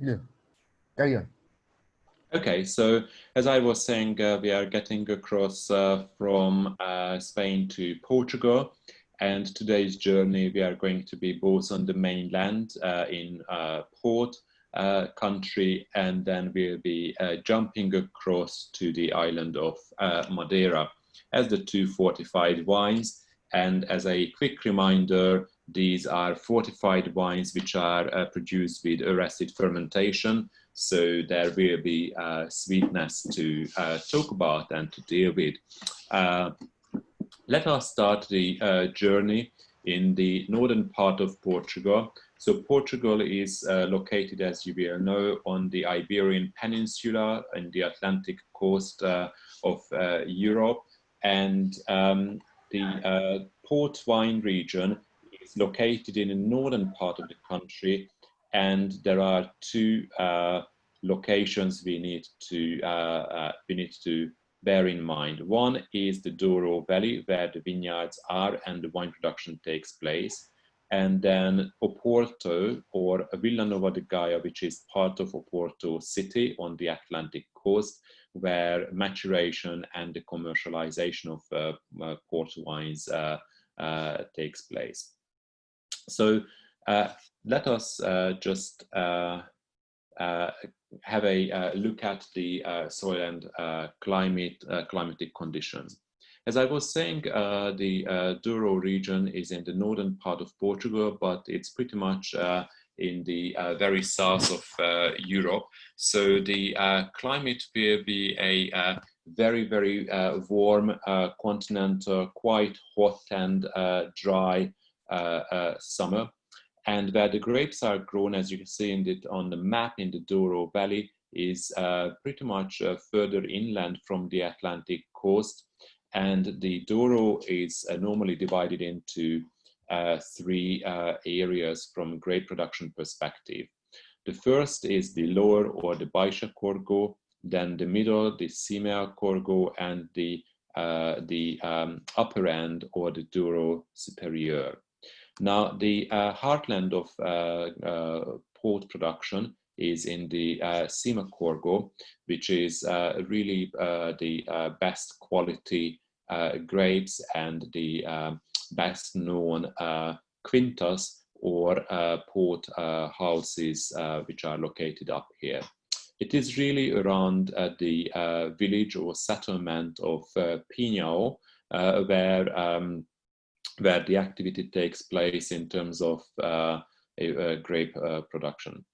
Yeah, carry on. Okay, so as I was saying, we are getting across from Spain to Portugal, and today's journey we are going to be both on the mainland in Port country, and then we'll be jumping across to the island of Madeira as the two fortified wines. And as a quick reminder, these are fortified wines which are produced with arrested fermentation. So there will be sweetness to talk about and to deal with. Let us start the journey in the northern part of Portugal. So Portugal is located, as you will know, on the Iberian Peninsula and the Atlantic coast of Europe. And the port wine region is located in the northern part of the country. And there are two locations we need to bear in mind. One is the Douro Valley, where the vineyards are and the wine production takes place. And then Oporto, or Villanova de Gaia, which is part of Oporto city on the Atlantic coast, where maturation and the commercialization of port wines takes place. So let us just have a look at the soil and climatic conditions. As I was saying, the Douro region is in the northern part of Portugal, but it's pretty much in the very south of Europe. So the climate will be a very, very warm continental, quite hot and dry summer. And where the grapes are grown, as you can see on the map in the Douro Valley, is pretty much further inland from the Atlantic coast. And the Douro is normally divided into three areas from grape production perspective. The first is the lower or the Baixa Corgo, then the middle, the Cimea Corgo, and the upper end, or the Douro Superior. Now, the heartland of port production is in the Cima Corgo, which is really the best quality grapes and the best known quintas or port houses which are located up here. It is really around the village or settlement of Pinhão, where the activity takes place in terms of grape production.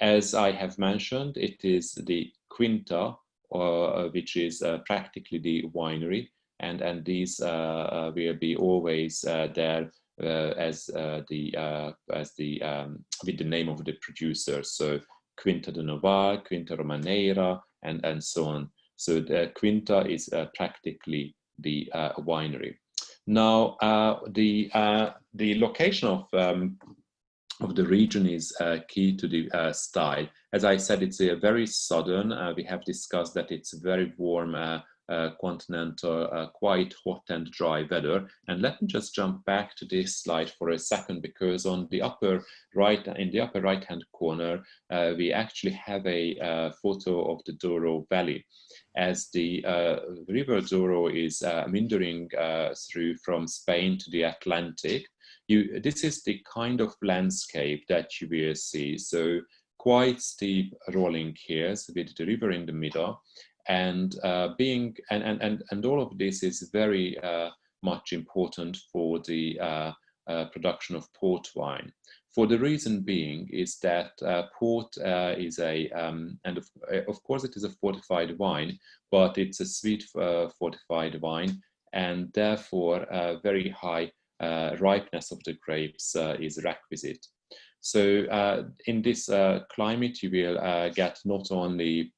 As I have mentioned, it is the Quinta, which is practically the winery, and these will be always there as the with the name of the producer. So Quinta de Novar, Quinta Romaneira, and so on. So the Quinta is practically the winery. Now, the location of the region is key to the style. As I said, it's a very southern. We have discussed that it's very warm continental, quite hot and dry weather. And let me just jump back to this slide for a second, because on the upper right, in the upper right-hand corner, we actually have a photo of the Douro Valley. As the river Douro is meandering through from Spain to the Atlantic, this is the kind of landscape that you will see. So quite steep rolling hills with the river in the middle, and all of this is very much important for the production of port wine. For the reason being is that port is and of course it is a fortified wine, but it's a sweet fortified wine, and therefore very high ripeness of the grapes is requisite. So in this climate, you will get not only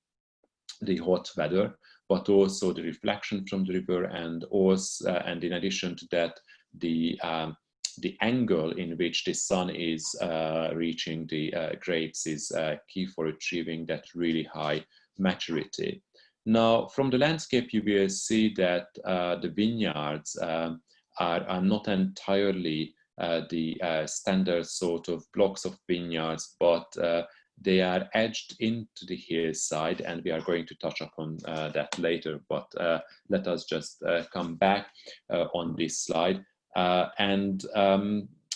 the hot weather, but also the reflection from the river, and also, and in addition to that, the angle in which the sun is reaching the grapes is key for achieving that really high maturity. Now, from the landscape, you will see that the vineyards are not entirely the standard sort of blocks of vineyards, but they are edged into the hillside, and we are going to touch upon that later, but let us just come back on this slide.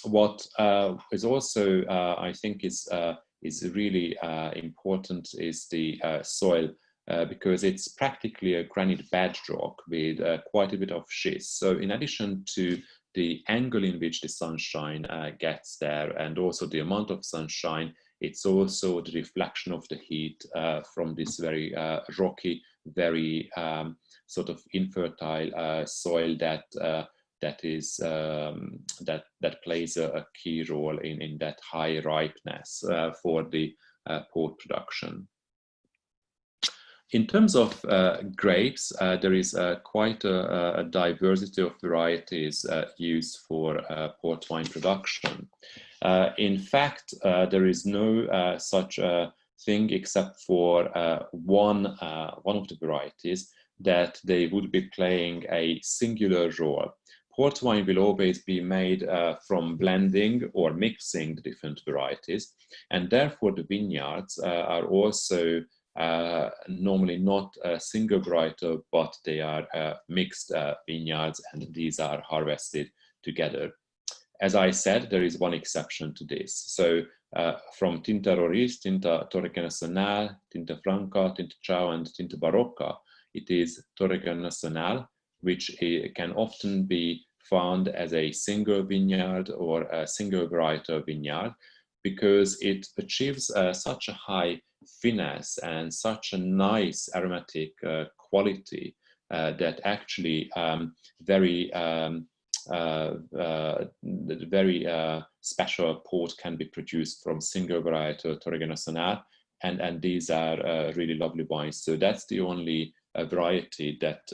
What is also, I think, is really important is the soil, because it's practically a granite bedrock with quite a bit of schist. So in addition to the angle in which the sunshine gets there, and also the amount of sunshine, it's also the reflection of the heat from this very rocky, very sort of infertile soil that plays a key role in that high ripeness for the port production. In terms of grapes, there is quite a diversity of varieties used for port wine production. In fact, there is no such thing except for one of the varieties that they would be playing a singular role. Port wine will always be made from blending or mixing the different varieties, and therefore the vineyards are also normally not a single varietal, but they are mixed vineyards, and these are harvested together. As I said, there is one exception to this. So from Tinta Roriz, Tinta Torrega Nacional, Tinta Franca, Tinta Chao, and Tinta Barroca, it is Torrega Nacional, which can often be found as a single vineyard or a single varietal vineyard, because it achieves such a high finesse and such a nice aromatic quality that actually very special port can be produced from single varietal Torrega Nacional, and these are really lovely wines. So that's the only variety that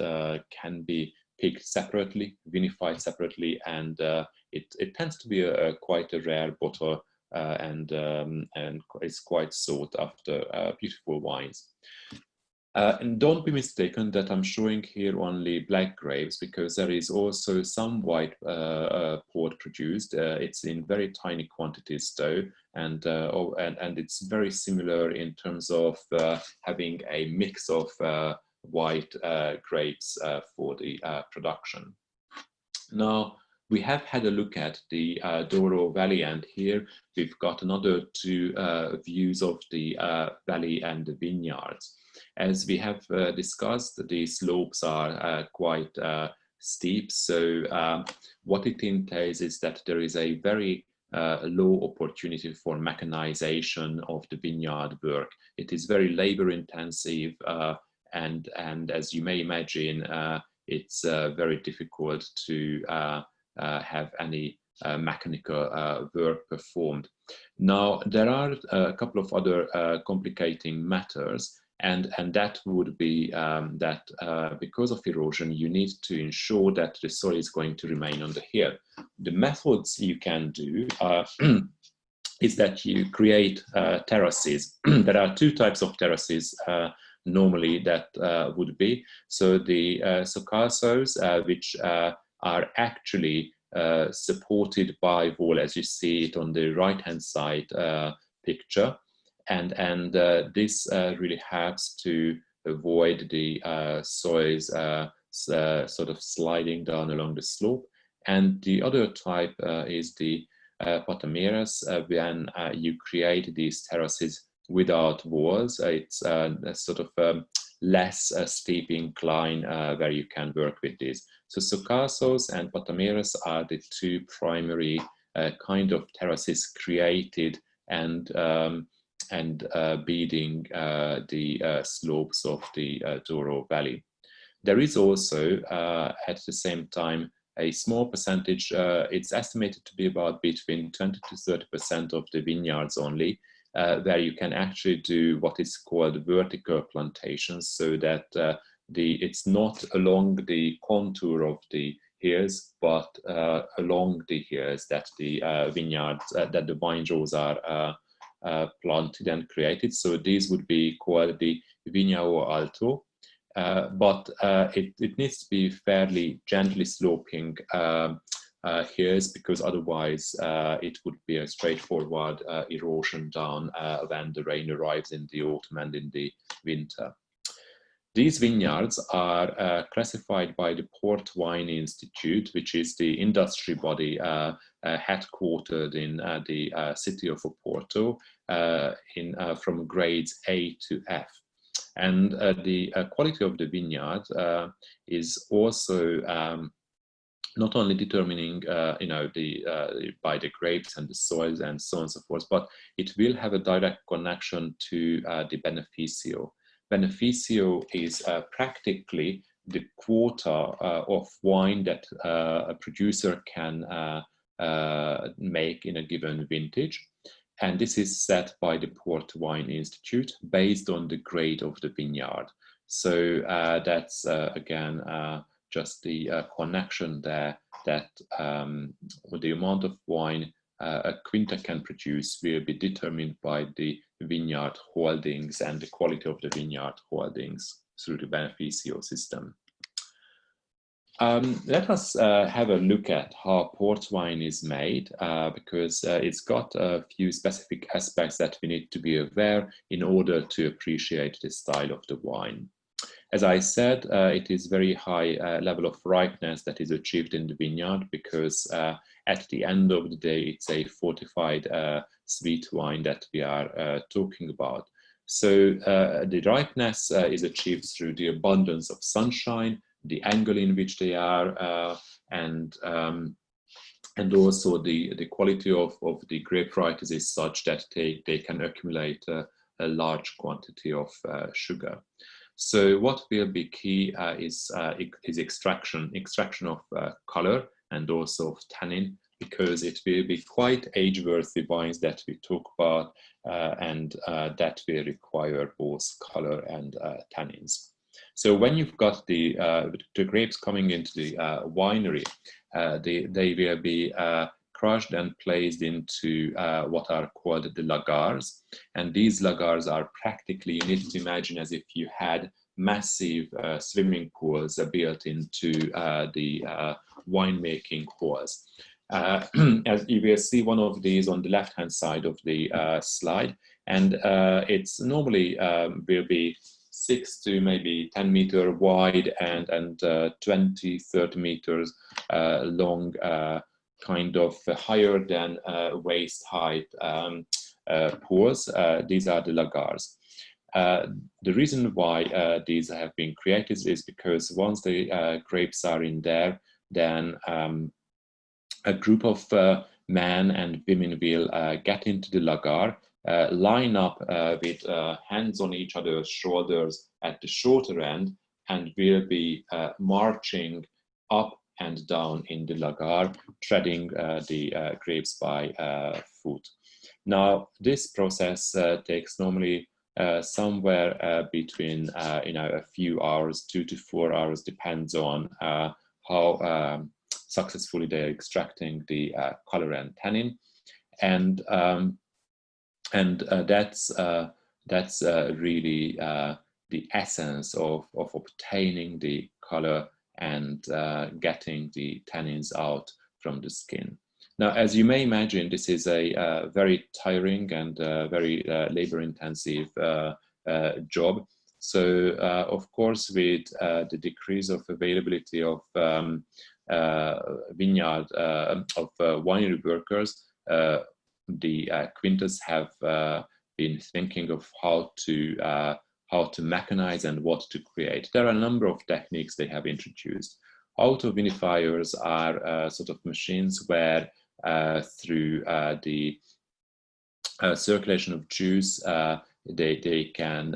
can be picked separately, vinified separately, and it tends to be quite a rare bottle, and is quite sought after beautiful wines. And don't be mistaken that I'm showing here only black grapes, because there is also some white port produced. It's in very tiny quantities though, and it's very similar in terms of having a mix of white grapes for the production. Now, we have had a look at the Douro Valley, and here we've got another two views of the valley and the vineyards. As we have discussed, the slopes are quite steep, so what it entails is that there is a very low opportunity for mechanization of the vineyard work. It is very labor intensive, and as you may imagine, it's very difficult to have any mechanical work performed. Now, there are a couple of other complicating matters, and that would be that because of erosion, you need to ensure that the soil is going to remain on the hill. The methods you can do is that you create terraces. There are two types of terraces normally that would be. So the socalsos, which are actually supported by wall, as you see it on the right-hand side picture, and this really helps to avoid the soils sort of sliding down along the slope. And the other type is the patameras, when you create these terraces without walls. It's a sort of less steep incline where you can work with this. So socalsos and patameras are the two primary kind of terraces created and beading the slopes of the Douro Valley. There is also, at the same time, a small percentage, it's estimated to be about between 20 to 30% of the vineyards only, where you can actually do what is called vertical plantations, so that it's not along the contour of the hills, but along the hills that the vineyards, that the vine rows are planted and created. So these would be called the Vinhão Alto, but it needs to be fairly gently sloping here is because otherwise it would be a straightforward erosion down when the rain arrives in the autumn and in the winter. These vineyards are classified by the Port Wine Institute, which is the industry body headquartered in the city of Oporto, from grades A to F. And the quality of the vineyard is also not only determining, by the grapes and the soils and so on and so forth, but it will have a direct connection to the beneficio. Beneficio is practically the quota of wine that a producer can make in a given vintage. And this is set by the Port Wine Institute based on the grade of the vineyard. So that's, again, just the connection there, that the amount of wine a quinta can produce will be determined by the vineyard holdings and the quality of the vineyard holdings through the beneficio system. Let us have a look at how port wine is made, because it's got a few specific aspects that we need to be aware in order to appreciate the style of the wine. As I said, it is very high level of ripeness that is achieved in the vineyard, because at the end of the day, it's a fortified sweet wine that we are talking about. So the ripeness is achieved through the abundance of sunshine, the angle in which they are, and also the quality of the grape varieties is such that they can accumulate a large quantity of sugar. So what will be key is extraction of color and also of tannin, because it will be quite age-worthy wines that we talk about, and that will require both color and tannins. So when you've got the grapes coming into the winery, they will be crushed and placed into what are called the lagars. And these lagars are practically, you need to imagine as if you had massive swimming pools built into the winemaking halls. As you will see one of these on the left-hand side of the slide, and it's normally will be 6 to maybe 10 meter wide and 20, 30 meters long, kind of higher than waist height pools. These are the lagars. The reason why these have been created is because once the grapes are in there, then a group of men and women will get into the lagar, line up with hands on each other's shoulders at the shorter end, and will be marching up and down in the lagar, treading the grapes by foot. Now, this process takes normally somewhere between a few hours, 2 to 4 hours, depends on how successfully they are extracting the color and tannin, and that's really the essence of obtaining the color and getting the tannins out from the skin. Now, as you may imagine, this is a very tiring and very labor-intensive job. So, of course, with the decrease of availability of vineyard of winery workers, the quintas have been thinking of how to mechanize and what to create. There are a number of techniques they have introduced. Auto-vinifiers are sort of machines where through the circulation of juice, they can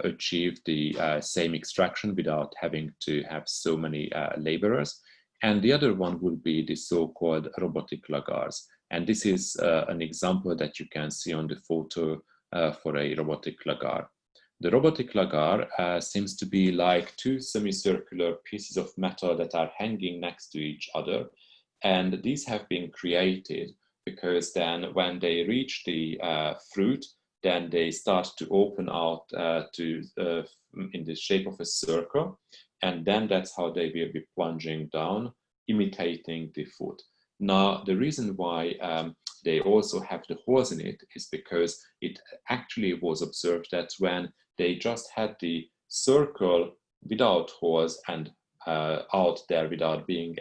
achieve the same extraction without having to have so many laborers. And the other one would be the so-called robotic lagars. And this is an example that you can see on the photo for a robotic lagar. The robotic lagar seems to be like two semicircular pieces of metal that are hanging next to each other. And these have been created because then when they reach the fruit, then they start to open out in the shape of a circle. And then that's how they will be plunging down, imitating the foot. Now, the reason why they also have the holes in it is because it actually was observed that when they just had the circle without holes and out there without being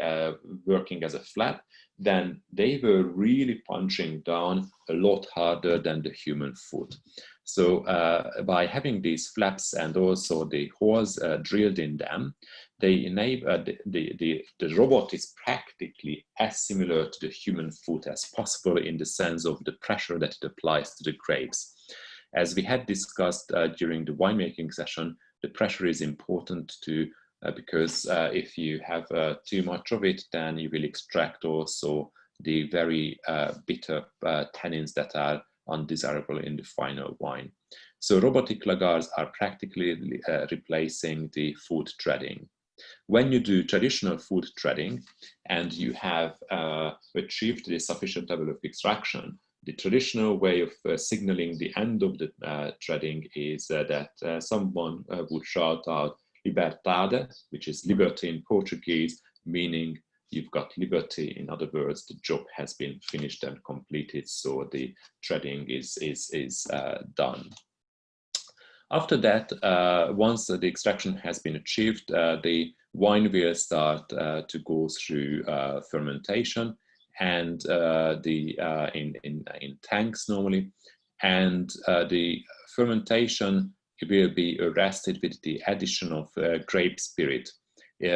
working as a flap, then they were really punching down a lot harder than the human foot. So by having these flaps and also the holes drilled in them, they enable the robot is practically as similar to the human foot as possible in the sense of the pressure that it applies to the grapes. As we had discussed during the winemaking session, the pressure is important to because if you have too much of it, then you will extract also the very bitter tannins that are undesirable in the final wine. So robotic lagars are practically replacing the food threading. When you do traditional food threading and you have achieved the sufficient level of extraction, the traditional way of signaling the end of the threading is that someone would shout out liberdade, which is liberty in Portuguese, meaning you've got liberty. In other words, the job has been finished and completed, so the threading is done. After that, once the extraction has been achieved, the wine will start to go through fermentation and in tanks normally, and the fermentation will be arrested with the addition of grape spirit.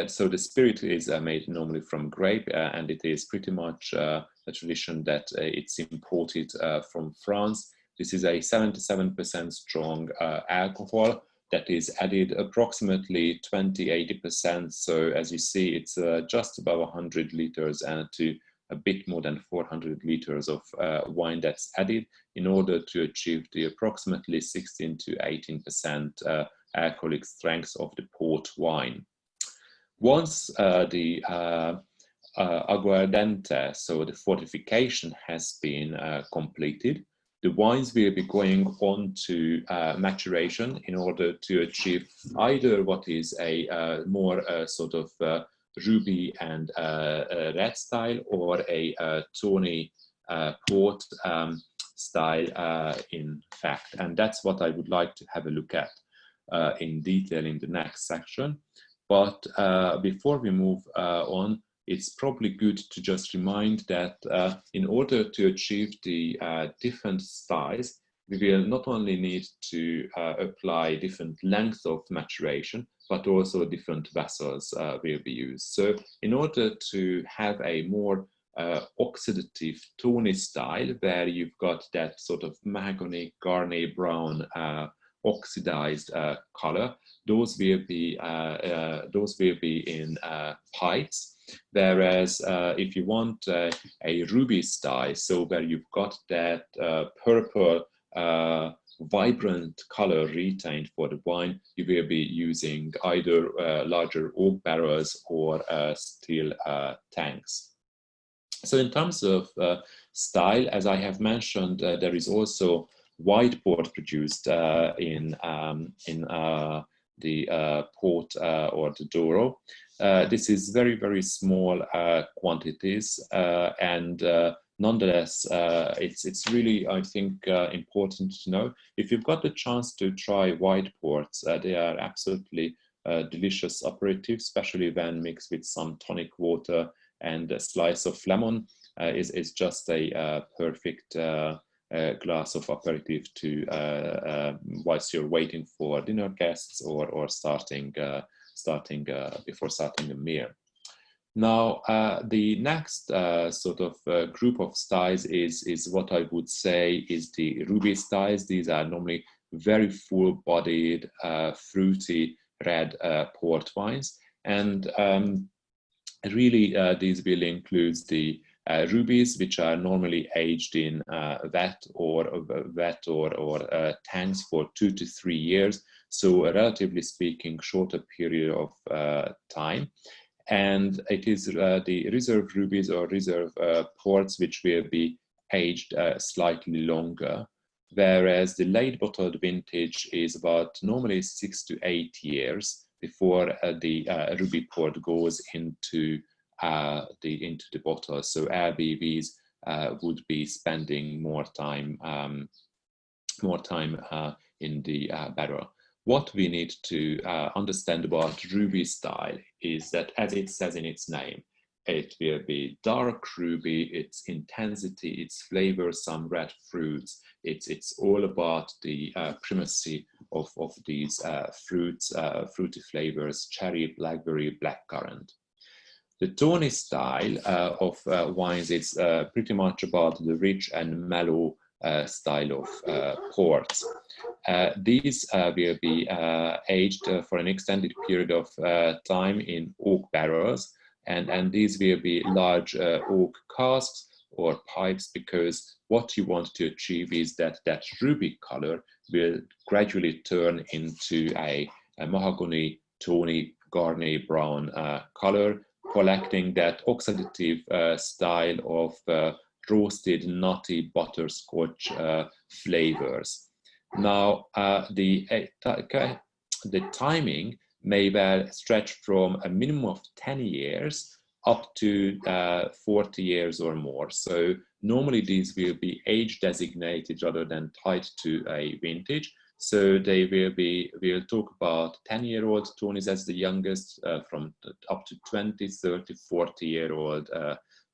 So the spirit is made normally from grape, and it is pretty much a tradition that it's imported from France. This is a 77% strong alcohol that is added approximately 20–80%. So as you see, it's just above 100 liters and to a bit more than 400 liters of wine that's added in order to achieve the approximately 16–18% alcoholic strength of the port wine. Once the aguardente, so the fortification, has been completed, the wines will be going on to maturation in order to achieve either what is a more sort of ruby and red style, or a tawny port style in fact. And that's what I would like to have a look at in detail in the next section. But before we move on, it's probably good to just remind that in order to achieve the different styles, we will not only need to apply different lengths of maturation, but also different vessels will be used. So in order to have a more oxidative tawny style, where you've got that sort of mahogany, garnet brown oxidized color, those will be in pipes. Whereas if you want a ruby style, so where you've got that purple vibrant color retained for the wine, you will be using either larger oak barrels or steel tanks. So in terms of style, as I have mentioned, there is also white port produced in the port or the Douro. This is very, very small quantities, and nonetheless, it's really, I think, important to know. If you've got the chance to try white ports, they are absolutely delicious aperitifs, especially when mixed with some tonic water and a slice of lemon. Is just a perfect glass of aperitif to whilst you're waiting for dinner guests or before starting a meal. Now, the next sort of group of styles is what I would say is the ruby styles. These are normally very full-bodied, fruity red port wines, and really these will include the rubies, which are normally aged in vat or tanks for 2 to 3 years, so a relatively speaking shorter period of time. And it is the reserve rubies or reserve ports which will be aged slightly longer, whereas the late bottled vintage is about normally 6 to 8 years before the ruby port goes into into the bottle. So LBVs would be spending more time in the barrel. What we need to understand about ruby style is that, as it says in its name, it will be dark ruby, its intensity, its flavor, some red fruits. It's all about the primacy of these fruits, fruity flavors, cherry, blackberry, blackcurrant. The tawny style of wines is pretty much about the rich and mellow style of ports. These will be aged for an extended period of time in oak barrels, and these will be large oak casks or pipes, because what you want to achieve is that ruby color will gradually turn into a mahogany, tawny, garnet brown color, collecting that oxidative style of roasted nutty butterscotch flavors. Now, the timing may well stretch from a minimum of 10 years up to 40 years or more. So normally these will be age designated rather than tied to a vintage. So we'll talk about 10-year-old tawnies as the youngest, from up to 20, 30, 40-year-old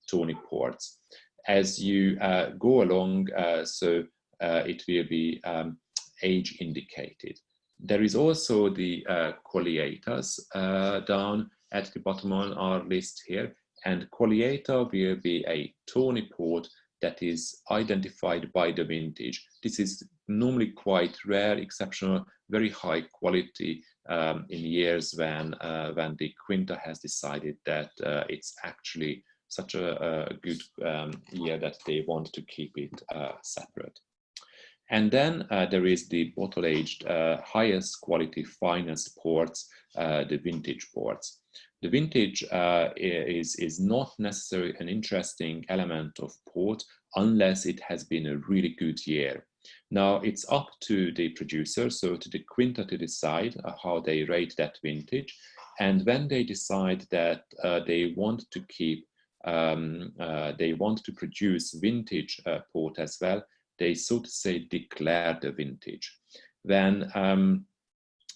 tawny ports. As you go along, it will be age indicated. There is also the colliators down at the bottom on our list here, and colliator will be a tawny port that is identified by the vintage. This is normally quite rare, exceptional, very high quality in years when the Quinta has decided that it's actually such a good year that they want to keep it separate. And then there is the bottle-aged, highest quality, finest ports, the vintage ports. The vintage is not necessarily an interesting element of port unless it has been a really good year. Now, it's up to the producer, so to the Quinta, to decide how they rate that vintage. And when they decide that they want to keep, they want to produce vintage port as well, they, so to say, declare the vintage. When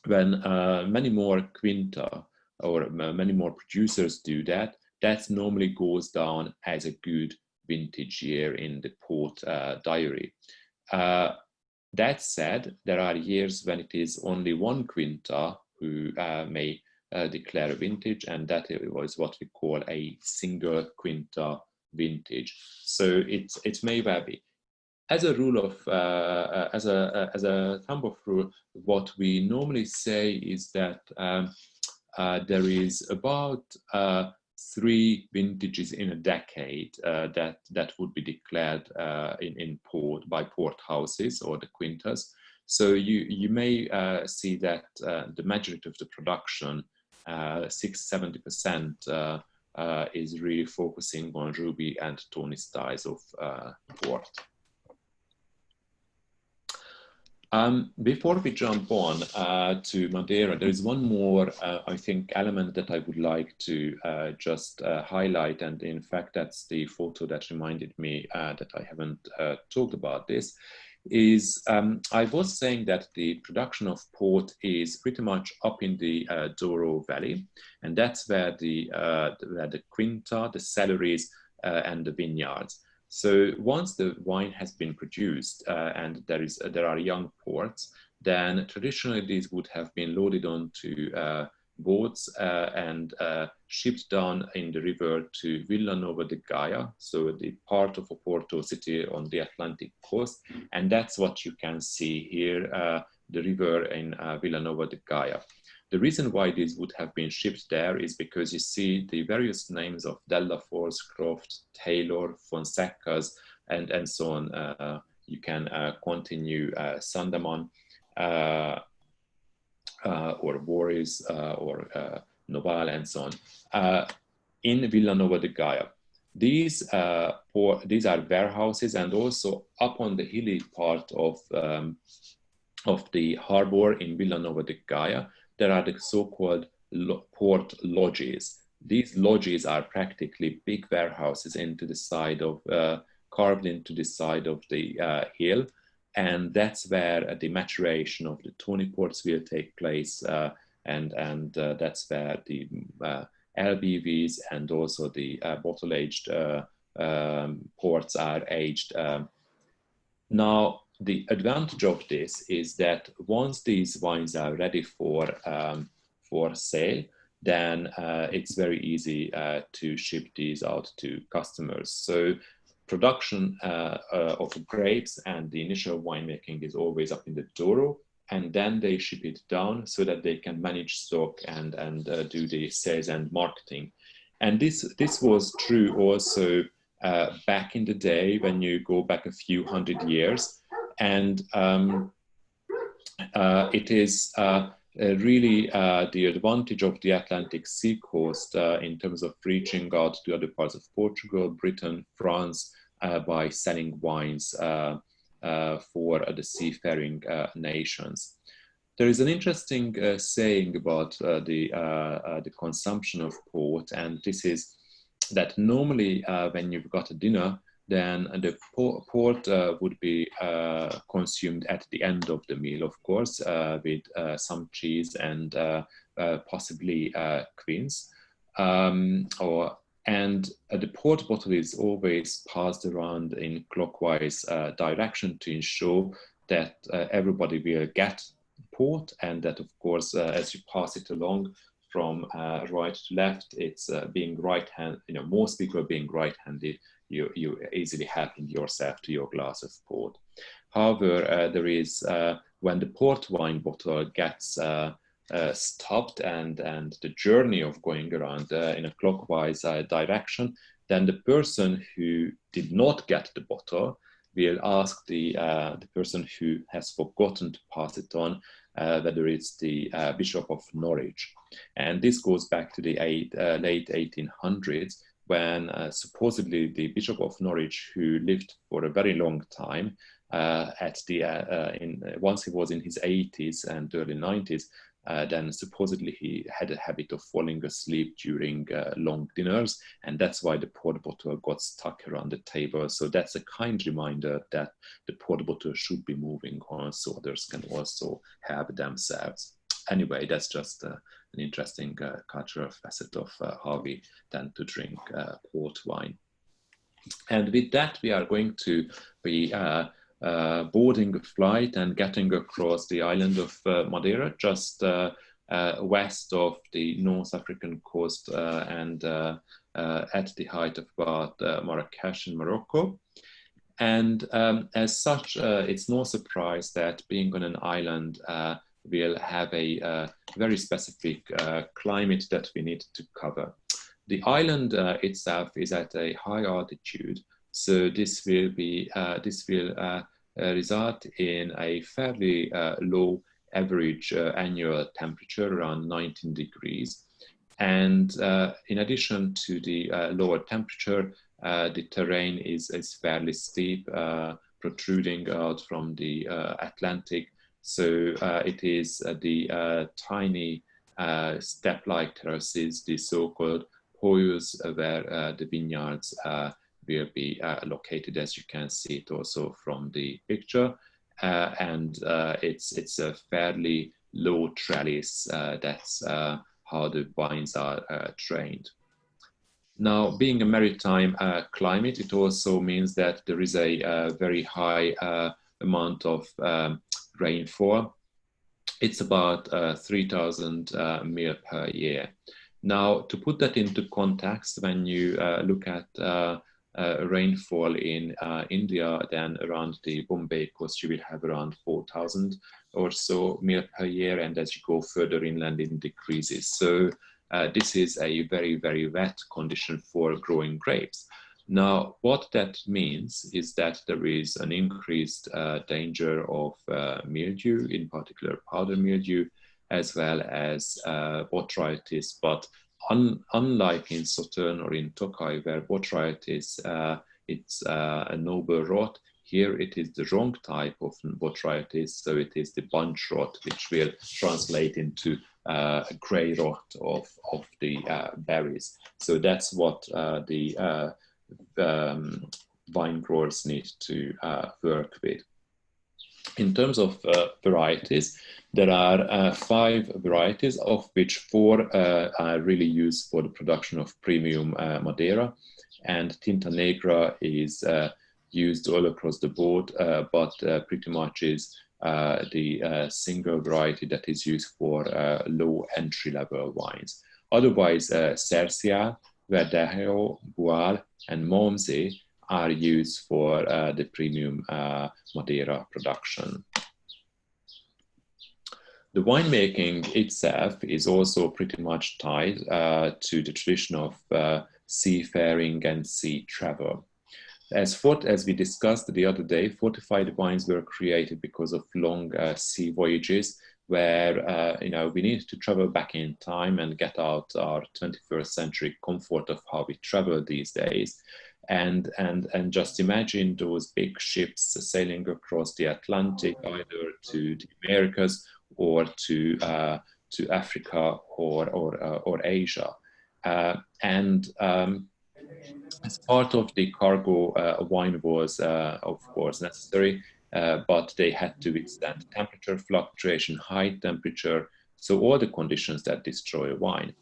many more Quinta or many more producers do that, that normally goes down as a good vintage year in the port diary. That said, there are years when it is only one Quinta who may declare a vintage, and that is what we call a single Quinta vintage. So it may well be. As a rule of, as a thumb of rule, what we normally say is that there is about 3 vintages in a decade that would be declared in port by port houses or the Quintas. So you may see that the majority of the production, 60–70%, is really focusing on ruby and tawny styles of port. Before we jump on to Madeira, there is one more, I think, element that I would like to just highlight. And in fact, that's the photo that reminded me that I haven't talked about this, is I was saying that the production of port is pretty much up in the Douro Valley. And that's where the Quinta, the celleries, and the vineyards. So once the wine has been produced and there are young ports, then traditionally these would have been loaded onto boats and shipped down in the river to Villanova de Gaia, so the part of Oporto city on the Atlantic coast. And that's what you can see here, the river in Villanova de Gaia. The reason why these would have been shipped there is because you see the various names of Delaforce, Croft, Taylor, Fonseca's, and so on. You can continue Sandaman or Boris or Noval and so on in Villanova de Gaia. These are warehouses, and also up on the hilly part of the harbor in Villanova de Gaia, there are the so-called port lodges. these lodges are practically big warehouses into the side of, carved into the side of the hill. And that's where the maturation of the tawny ports will take place. And that's where the LBVs and also the bottle-aged ports are aged. Now, the advantage of this is that once these wines are ready for sale, then it's very easy to ship these out to customers. So production of grapes and the initial winemaking is always up in the Douro, and then they ship it down so that they can manage stock and do the sales and marketing. And this was true also back in the day, when you go back a few hundred years. And it is really the advantage of the Atlantic seacoast in terms of reaching out to other parts of Portugal, Britain, France, by selling wines for the seafaring nations. There is an interesting saying about the consumption of port, and this is that normally when you've got a dinner, then the port would be consumed at the end of the meal, of course, with some cheese and possibly quince. And the port bottle is always passed around in clockwise direction to ensure that everybody will get port, and that, of course, as you pass it along from right to left, it's being right-handed. You know, most people being right-handed, you easily helping yourself to your glass of port. However, there is when the port wine bottle gets stopped and the journey of going around in a clockwise direction, then the person who did not get the bottle will ask the person who has forgotten to pass it on whether it's the Bishop of Norwich. And this goes back to the late 1800s, when supposedly the Bishop of Norwich, who lived for a very long time, once he was in his 80s and early 90s, then supposedly he had a habit of falling asleep during long dinners, and that's why the port bottle got stuck around the table. So that's a kind reminder that the port bottle should be moving on, so others can also help themselves. Anyway, that's just an interesting cultural facet of how we tend to drink port wine. And with that, we are going to be boarding a flight and getting across the island of Madeira, just west of the North African coast and at the height of about Marrakesh in Morocco. And as such, it's no surprise that being on an island will have a very specific climate that we need to cover. The island itself is at a high altitude, so this will result in a fairly low average annual temperature, around 19 degrees. And in addition to the lower temperature, the terrain is fairly steep, protruding out from the Atlantic. So it is the tiny step-like terraces, the so-called poyos, where the vineyards will be located, as you can see it also from the picture. And it's a fairly low trellis. That's how the vines are trained. Now, being a maritime climate, it also means that there is a very high amount of rainfall. It's about 3,000 mil per year. Now, to put that into context, when you look at rainfall in India, then around the Bombay coast, you will have around 4,000 or so mil per year, and as you go further inland, it decreases. So this is a very, very wet condition for growing grapes. Now, what that means is that there is an increased danger of mildew, in particular powder mildew, as well as botrytis. But unlike in Sauternes or in Tokai, where botrytis, it's a noble rot, here it is the wrong type of botrytis, so it is the bunch rot, which will translate into gray rot of the berries. So that's what the wine growers need to work with. In terms of varieties, there are 5 varieties, of which 4 are really used for the production of premium Madeira, and Tinta Negra is used all across the board, but pretty much is the single variety that is used for low entry-level wines. Otherwise, Cercia, Verdejo, Boal, and Monze are used for the premium Madeira production. The winemaking itself is also pretty much tied to the tradition of seafaring and sea travel. As we discussed the other day, fortified wines were created because of long sea voyages where we need to travel back in time and get out our 21st century comfort of how we travel these days. And just imagine those big ships sailing across the Atlantic, either to the Americas or to Africa or Asia. As part of the cargo, wine was, of course, necessary, but they had to withstand temperature fluctuation, high temperature, so all the conditions that destroy wine.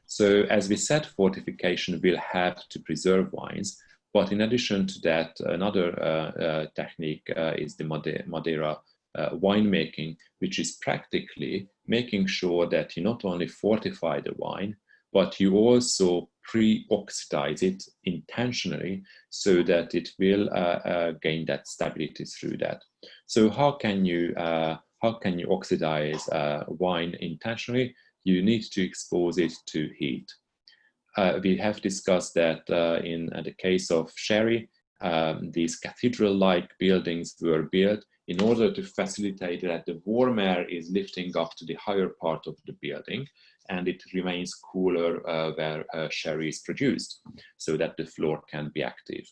So as we said, fortification will help to preserve wines, but in addition to that, another technique is the Madeira winemaking, which is practically making sure that you not only fortify the wine, but you also pre-oxidize it intentionally so that it will gain that stability through that. So how can you oxidize wine intentionally? You need to expose it to heat. We have discussed that in the case of sherry, these cathedral-like buildings were built in order to facilitate that the warm air is lifting up to the higher part of the building, and it remains cooler where sherry is produced, so that the floor can be active.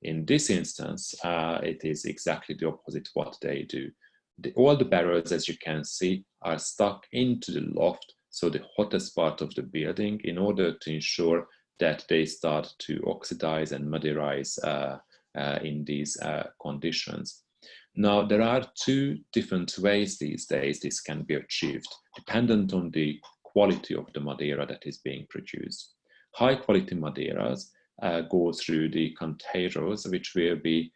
In this instance, it is exactly the opposite what they do. All the barrels, as you can see, are stuck into the loft, so the hottest part of the building, in order to ensure that they start to oxidize and Madeirize in these conditions. Now, there are 2 different ways these days this can be achieved, dependent on the quality of the Madeira that is being produced. High quality Madeiras go through the canteiros, which will be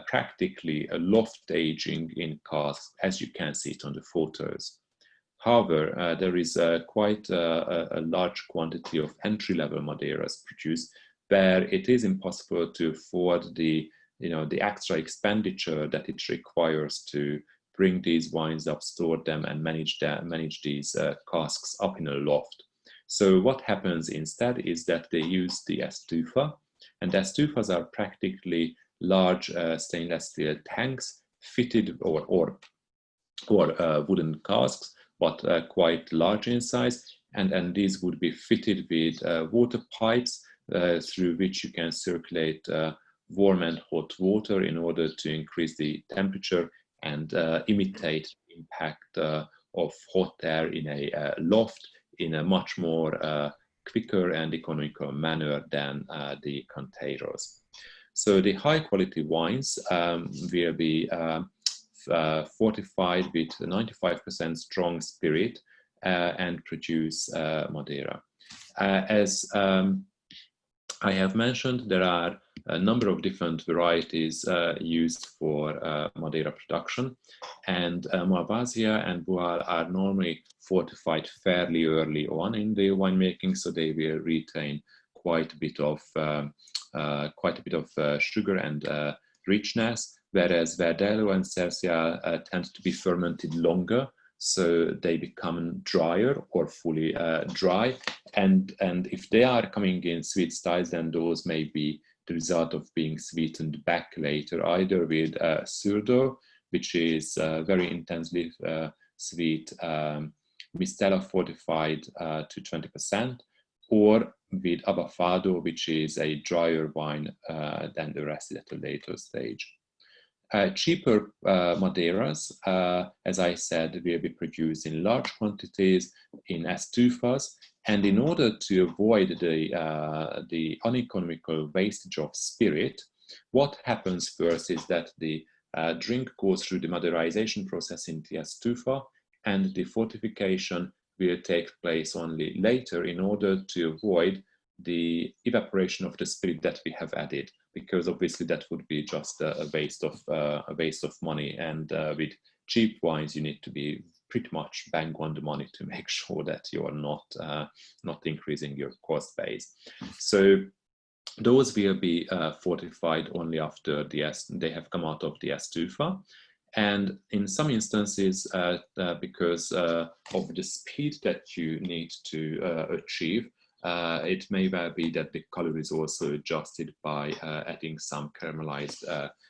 practically a loft aging in casks, as you can see it on the photos. However, there is quite a large quantity of entry-level Madeiras produced where it is impossible to afford the extra expenditure that it requires to bring these wines up, store them, and manage these casks up in a loft. So what happens instead is that they use the estufa, and the estufas are practically large stainless steel tanks fitted or wooden casks, but quite large in size, and these would be fitted with water pipes through which you can circulate warm and hot water in order to increase the temperature and imitate the impact of hot air in a loft in a much more quicker and economical manner than the canteiros. So the high quality wines will be fortified with 95% strong spirit and produce Madeira. As I have mentioned, there are a number of different varieties used for Madeira production, and Malvasia and Boal are normally fortified fairly early on in the winemaking, so they will retain quite a bit of sugar and richness, whereas Verdejo and Cercia tend to be fermented longer, so they become drier or fully dry. And if they are coming in sweet styles, then those may be the result of being sweetened back later, either with Surdo, which is very intensely sweet Mistela fortified to 20%, or with Abafado, which is a drier wine than the rest at a later stage. Cheaper Madeiras, as I said, will be produced in large quantities in estufas, and in order to avoid the uneconomical wastage of spirit, what happens first is that the drink goes through the Madeirization process in the estufa, and the fortification will take place only later in order to avoid the evaporation of the spirit that we have added, because obviously that would be just a waste of money, and with cheap wines you need to be pretty much bang on the money to make sure that you are not increasing your cost base. So those will be fortified only after they have come out of the estufa. And in some instances, because of the speed that you need to achieve, it may well be that the color is also adjusted by adding some caramelized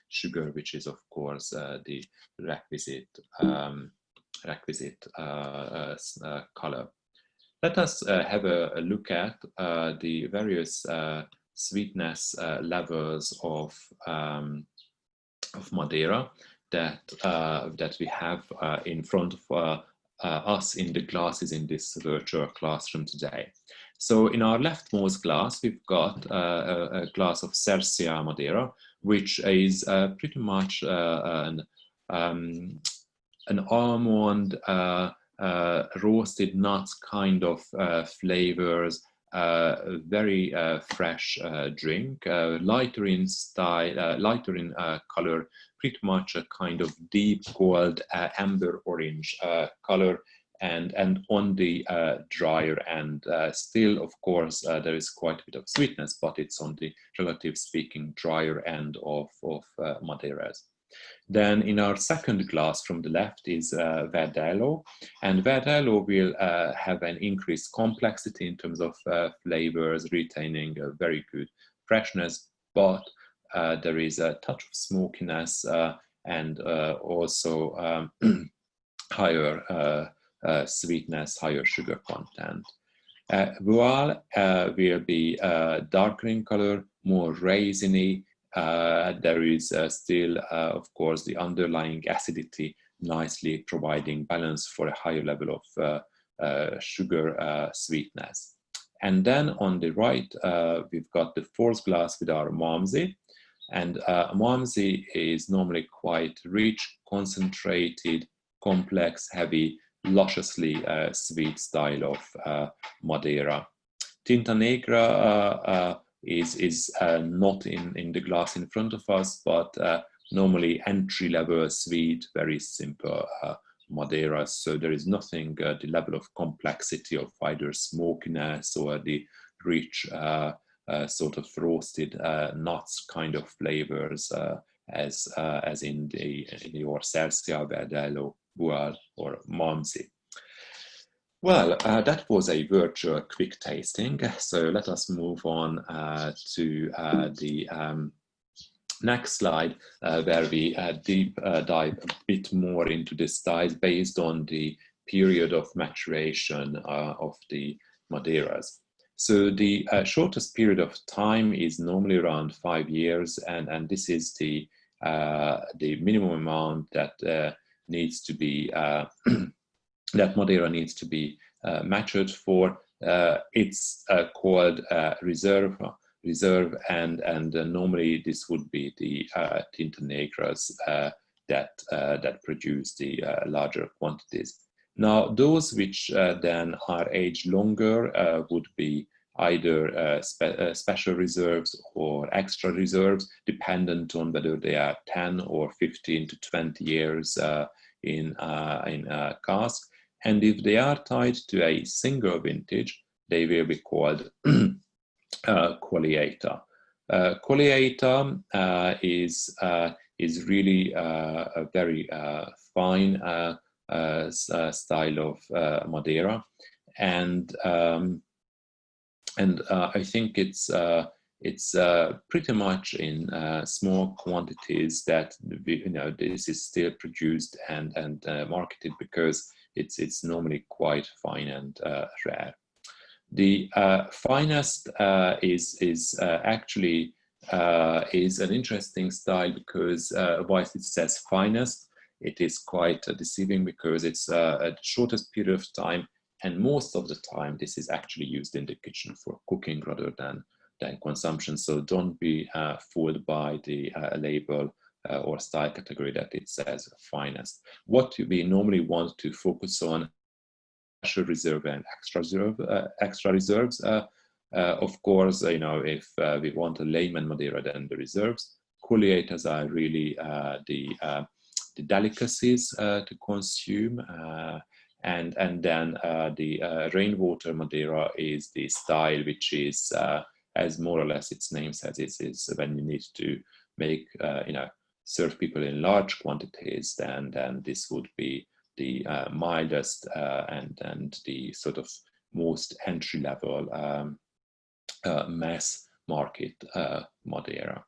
sugar, which is of course the requisite color. Let us have a look at the various sweetness levels of Madeira that we have in front of us in the glasses in this virtual classroom today. So in our leftmost glass, we've got a glass of Cercia Madeira, which is pretty much an almond, roasted nuts kind of flavors, very fresh drink, lighter in style, lighter in color, pretty much a kind of deep gold, amber orange color, and on the drier end. Still, of course, there is quite a bit of sweetness, but it's on the, relative speaking, drier end of Madeiras. Then in our second glass from the left is Verdelho, and Verdelho will have an increased complexity in terms of flavors, retaining a very good freshness, but there is a touch of smokiness and also higher sweetness, higher sugar content. Voile will be darker in color, more raisiny. There is still, of course, the underlying acidity nicely providing balance for a higher level of sugar sweetness. And then on the right, we've got the fourth glass with our Malmsey. And Malmsey is normally quite rich, concentrated, complex, heavy, lusciously sweet style of Madeira. Tinta Negra is not in the glass in front of us, but normally entry-level sweet, very simple Madeira. So there is nothing, the level of complexity of either smokiness or the rich sort of roasted nuts kind of flavors as in your Cercia, Verdelho, Voile, or Malmsey. Well, that was a virtual quick tasting. So let us move on to the next slide, where we deep dive a bit more into the styles based on the period of maturation of the Madeiras. So the shortest period of time is normally around 5 years, and this is the minimum amount that needs to be that Madeira needs to be matured for. It's called reserve, and normally this would be the Tinta Negras that produce the larger quantities. Now, those which then are aged longer would be either special reserves or extra reserves, dependent on whether they are 10 or 15 to 20 years in cask. And if they are tied to a single vintage, they will be called Colheita. Colheita is really a very fine style of Madeira, and I think it's pretty much in small quantities that this is still produced and marketed, because it's normally quite fine and rare. The finest is actually is an interesting style because whilst it says finest, it is quite deceiving because it's a shortest period of time, and most of the time this is actually used in the kitchen for cooking rather than consumption. So don't be fooled by the label or style category that it says finest. What we normally want to focus on, special reserve and extra reserves. Of course, if we want a layman Madeira, then the reserves. Colliators are really the delicacies to consume, and then the rainwater Madeira is the style which is, as more or less its name says, is when you need to make serve people in large quantities. Then this would be the mildest and the sort of most entry level mass market Madeira.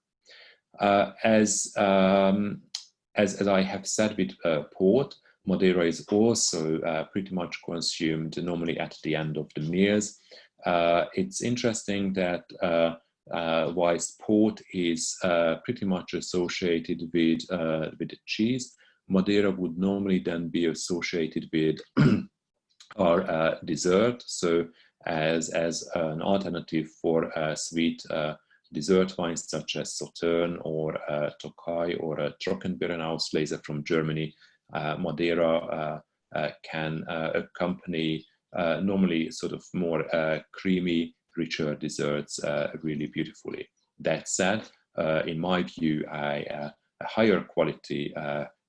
As I have said with port, Madeira is also pretty much consumed normally at the end of the meals. It's interesting that whilst port is pretty much associated with cheese, Madeira would normally then be associated with our dessert. So as an alternative for sweet dessert wines such as Sautern or Tokai or Trockenbeerenauslese from Germany, Madeira can accompany normally sort of more creamy, richer desserts really beautifully. That said, in my view, a higher quality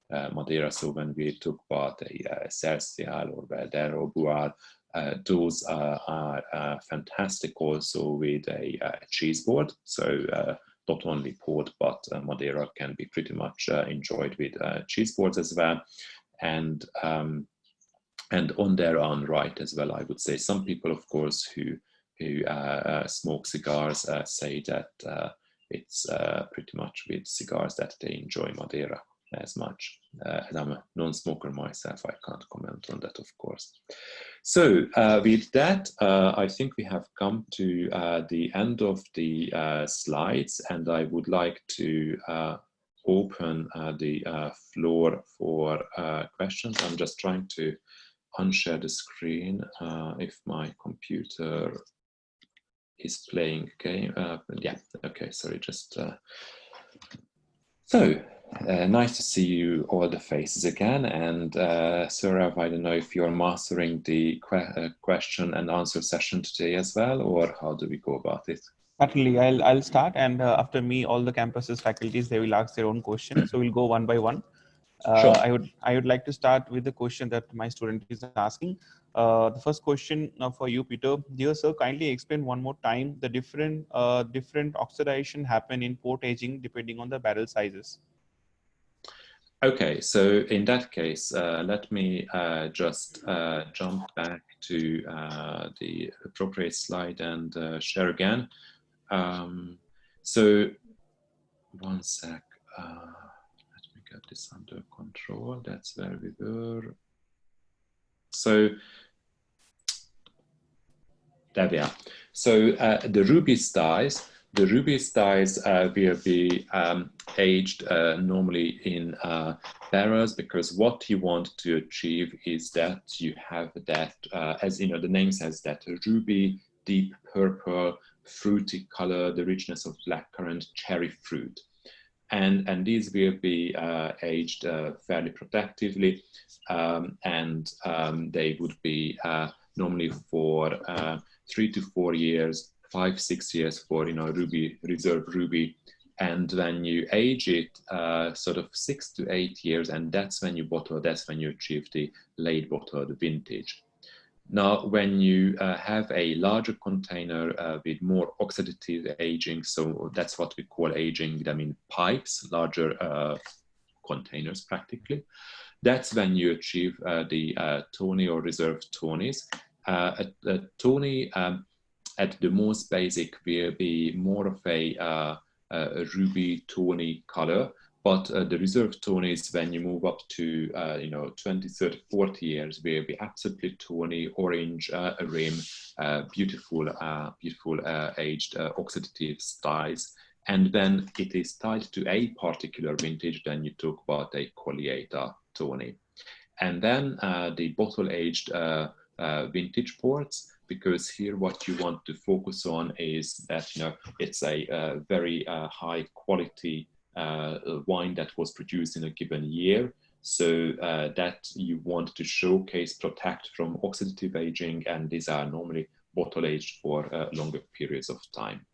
Madeira, so when we talk about a Cercial or Verdero, Bual, those are fantastic also with a cheese board. So not only port, but Madeira can be pretty much enjoyed with cheese boards as well. And on their own right as well, I would say. Some people, of course, who smoke cigars say that it's pretty much with cigars that they enjoy Madeira as much. As I'm a non-smoker myself, I can't comment on that, of course. So with that, I think we have come to the end of the slides, and I would like to open the floor for questions. I'm just trying to unshare the screen if my computer is playing a game. Yeah, okay, sorry, just... So, nice to see you all the faces again, and Saurav, I don't know if you're mastering the question and answer session today as well, or how do we go about it? Certainly, I'll start, and after me, all the campus's faculties, they will ask their own questions. So we'll go one by one. Sure. I would like to start with the question that my student is asking. The first question for you, Peter. Dear sir, kindly explain one more time the different oxidation happen in port aging depending on the barrel sizes. Okay, so in that case, let me just jump back to the appropriate slide and share again. So one sec, let me get this under control. That's where we were. So there we are. So the ruby styles will be aged normally in barrels, because what you want to achieve is that you have that, as you know, the name says, that ruby, deep purple, fruity color, the richness of blackcurrant, cherry fruit. And these will be aged fairly protectively, and they would be normally for 3 to 4 years, 5-6 years for ruby, reserve ruby, and when you age it sort of 6 to 8 years, and that's when you bottle. That's when you achieve the late bottled vintage. Now, when you have a larger container with more oxidative aging, so that's what we call aging, I mean pipes, larger containers practically, that's when you achieve the tawny or reserved tawnies. A tawny at the most basic will be more of a ruby tawny color, but the reserved tawnies, when you move up to 20, 30, 40 years, will be absolutely tawny, orange rim, beautiful aged oxidative styles. And then it is tied to a particular vintage, then you talk about a Colheita Tawny. And then the bottle-aged vintage ports, because here what you want to focus on is that, you know, it's a very high quality wine that was produced in a given year. So that you want to showcase, protect from oxidative aging, and these are normally bottle-aged for longer periods of time.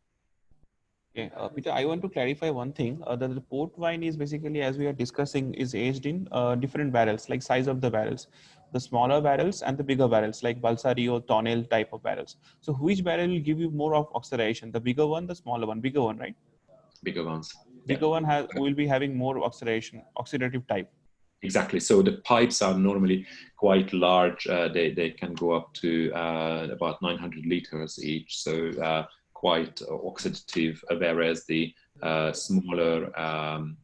Okay, Peter, I want to clarify one thing. That the port wine is basically, as we are discussing, is aged in different barrels, like size of the barrels, the smaller barrels and the bigger barrels, like Balsari or Tonel type of barrels. So which barrel will give you more of oxidation? The bigger one, the smaller one? Bigger one, right? Bigger ones. Bigger one will be having more oxidative type. Exactly. So the pipes are normally quite large. They can go up to about 900 liters each. So quite oxidative, whereas the smaller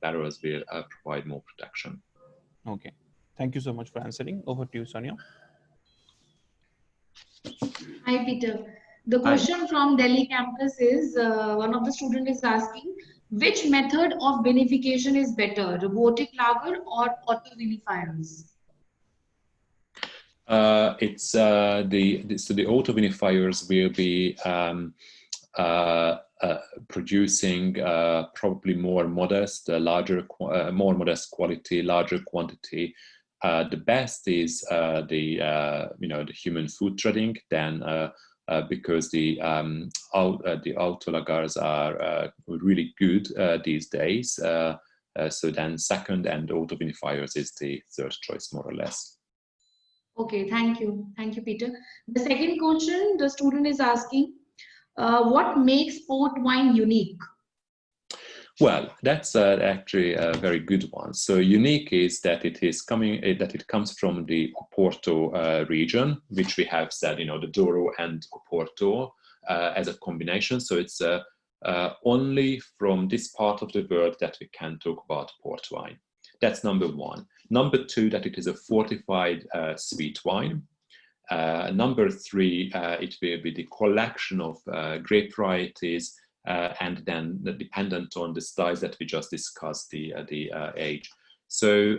barrels will provide more protection. Okay. Thank you so much for answering. Over to you, Sonia. Hi, Peter. The question from Delhi campus is, one of the students is asking, which method of vinification is better, robotic lager or auto vinifiers? It's the auto vinifiers will be producing probably more modest, more modest quality, larger quantity. The best is the human food threading. Then because the auto lagers are really good these days. So then second, and auto vinifiers is the third choice, more or less. Okay, thank you. Thank you, Peter. The second question, the student is asking, what makes port wine unique? Well, that's actually a very good one. So unique is that it comes from the Oporto region, which we have said, you know, the Douro and Oporto as a combination. So it's only from this part of the world that we can talk about port wine. That's number one. Number two, that it is a fortified sweet wine. Number three, it will be the collection of grape varieties, and then dependent on the styles that we just discussed, the age. So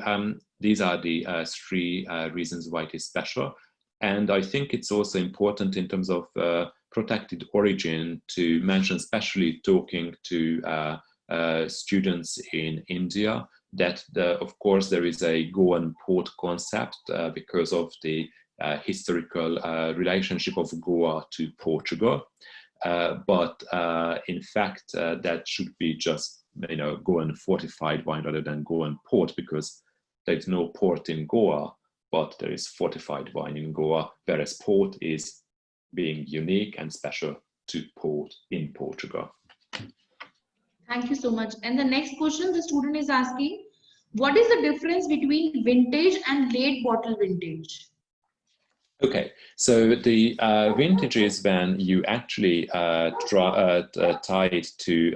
these are the three reasons why it is special. And I think it's also important in terms of protected origin to mention, especially talking to students in India, that of course there is a go and port concept because of the historical relationship of Goa to Portugal. But in fact, that should be just, you know, Goan fortified wine rather than Goan port, because there's no port in Goa, but there is fortified wine in Goa, whereas port is being unique and special to port in Portugal. Thank you so much. And the next question, the student is asking, what is the difference between vintage and late bottle vintage? Okay, so the vintage is when you actually tie it to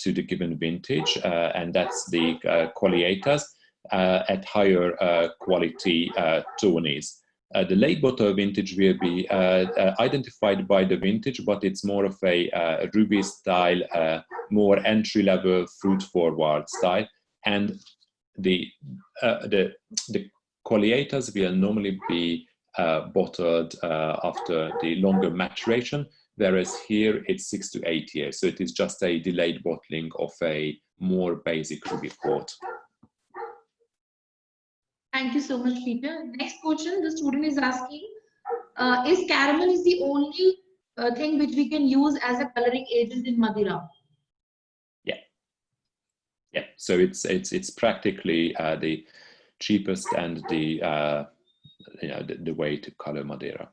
the given vintage, and that's the Colheitas at higher quality tawnies. The late bottle vintage will be identified by the vintage, but it's more of a ruby style, more entry-level fruit-forward style, and the Colheitas will normally be bottled after the longer maturation, whereas here it's 6 to 8 years. So it is just a delayed bottling of a more basic ruby port. Thank you so much, Peter. Next question, the student is asking, is caramel the only thing which we can use as a coloring agent in Madeira? Yeah. So it's practically the cheapest and the way to color Madeira.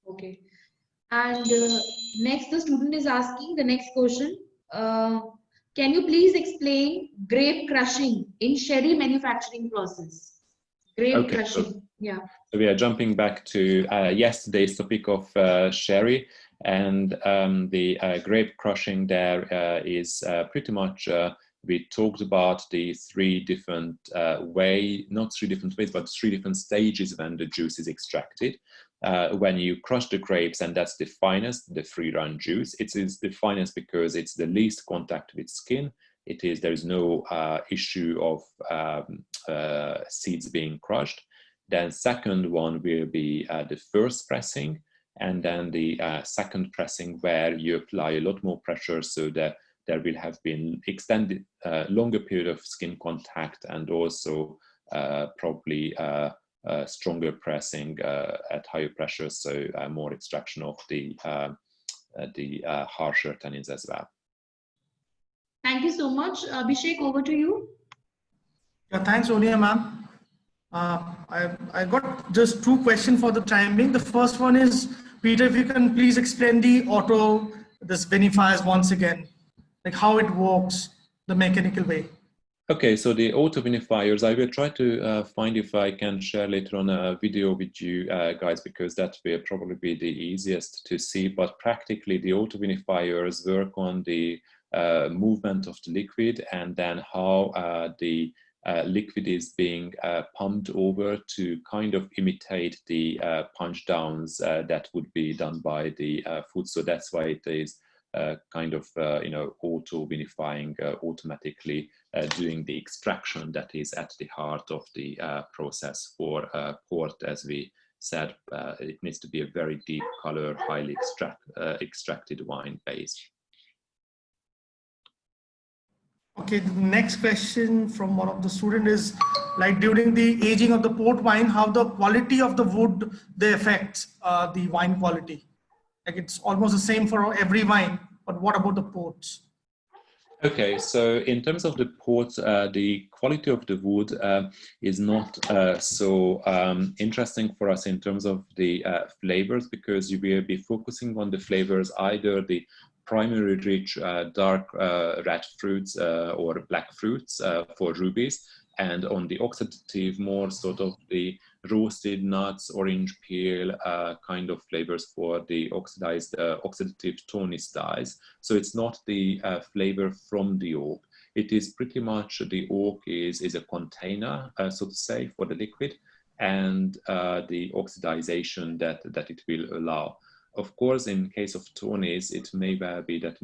Okay. And next, the student is asking the next question. Can you please explain grape crushing in sherry manufacturing process? Grape crushing, yeah. So we are jumping back to yesterday's topic of sherry, and the grape crushing there is pretty much, we talked about the three different not three different ways, but three different stages when the juice is extracted. when you crush the grapes, and that's the finest, the free run juice. It is the finest because it's the least contact with skin. There is no issue of seeds being crushed. Then second one will be the first pressing, and then the second pressing, where you apply a lot more pressure, so that there will have been extended longer period of skin contact, and also probably stronger pressing at higher pressure, so more extraction of the harsher tannins as well. Thank you so much. Abhishek, over to you. Yeah, thanks, Honigh, ma'am. I got just two questions for the time being. The first one is, Peter, if you can please explain this vinifiers once again, like how it works, the mechanical way. Okay, so the auto vinifiers, I will try to find if I can share later on a video with you guys, because that will probably be the easiest to see. But practically, the auto vinifiers work on the movement of the liquid, and then how the liquid is being pumped over to kind of imitate the punch downs that would be done by the food. So that's why it is kind of auto vinifying, automatically doing the extraction that is at the heart of the process. For port, as we said, it needs to be a very deep color, highly extracted wine base. Okay, the next question from one of the students is, like, during the aging of the port wine, how the quality of the wood they affects the wine quality? Like, it's almost the same for every wine, but what about the ports? Okay, so in terms of the port, the quality of the wood is not so interesting for us in terms of the flavors, because you will be focusing on the flavors, either the primary rich dark red fruits or black fruits for rubies, and on the oxidative, more sort of the roasted nuts, orange peel kind of flavors for the oxidative tawny styles. So it's not the flavor from the oak. It is pretty much, the oak is a container, so to say, for the liquid, and the oxidization that it will allow. Of course, in case of tawnies, it may well be that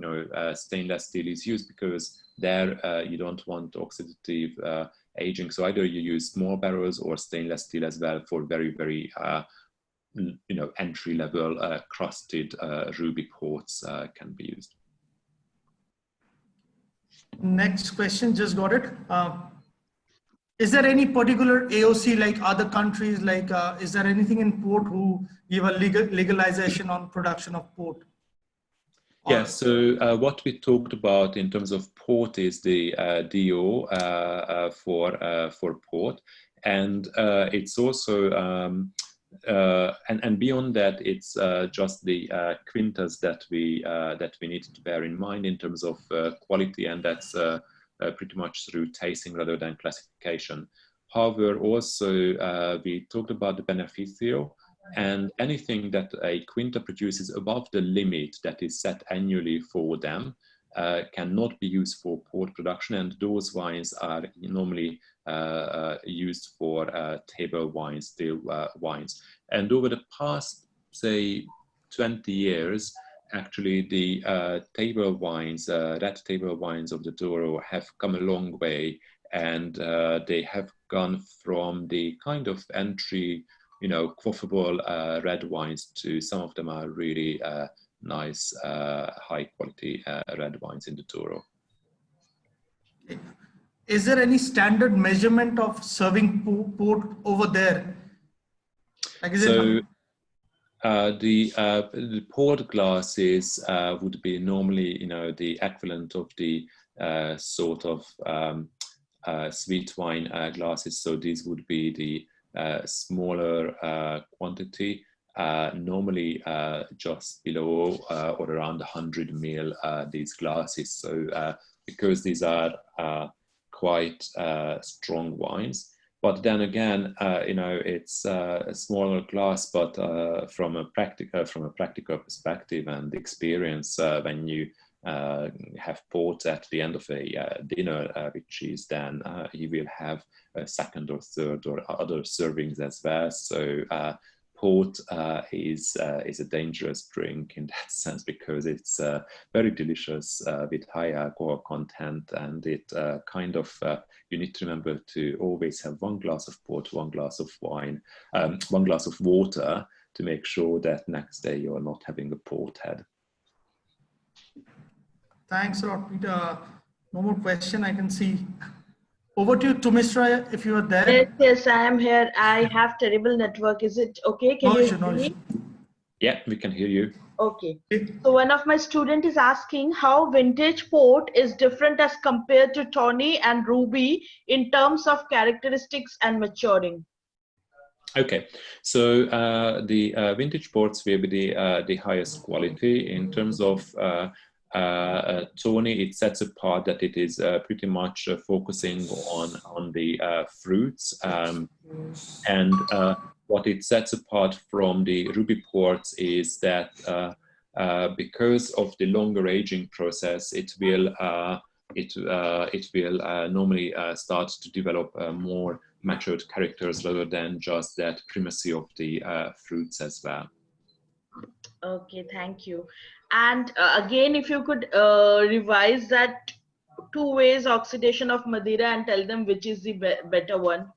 stainless steel is used, because there you don't want oxidative aging. So either you use small barrels or stainless steel as well for very, very entry level crusted ruby ports can be used. Next question, just got it. Is there any particular AOC like other countries? Like, is there anything in port who give a legalization on production of port? Yeah, so what we talked about in terms of port is the DO for port, and it's also and beyond that, it's just the quintas that we need to bear in mind in terms of quality, and that's pretty much through tasting rather than classification. However, also we talked about the beneficio, and anything that a quinta produces above the limit that is set annually for them cannot be used for port production, and those wines are normally used for table wines, still wines. And over the past, say, 20 years, actually the table wines, red table wines of the Douro have come a long way, and they have gone from the kind of entry, quaffable red wines to some of them are really nice, high quality red wines in the Douro. Is there any standard measurement of serving port over there? Like, is the port glasses would be normally, the equivalent of the sort of sweet wine glasses. So these would be the smaller quantity, normally just below or around 100 ml, these glasses. So because these are quite strong wines. But then again, it's a smaller glass, but from a practical perspective and experience, when you have port at the end of a dinner, which is then you will have a second or third or other servings as well. So port is a dangerous drink in that sense, because it's very delicious with high alcohol content, and it you need to remember to always have 1 glass of port, 1 glass of wine, 1 glass of water, to make sure that next day you're not having a port head. Thanks a lot, Peter. No more question I can see. Over to you, Tumisra, if you are there. Yes, yes, I am here. I have terrible network. Is it okay? Can you hear me? Yeah, we can hear you. Okay. So one of my students is asking how vintage port is different as compared to Tawny and Ruby in terms of characteristics and maturing. Okay, so the vintage ports will be the highest quality. In terms of Tawny, it sets apart that it is pretty much focusing on the fruits, and what it sets apart from the Ruby ports is that because of the longer aging process, it will normally start to develop more matured characters rather than just that primacy of the fruits as well. Okay, thank you. And again, if you could revise that 2 ways oxidation of Madeira and tell them which is the better one.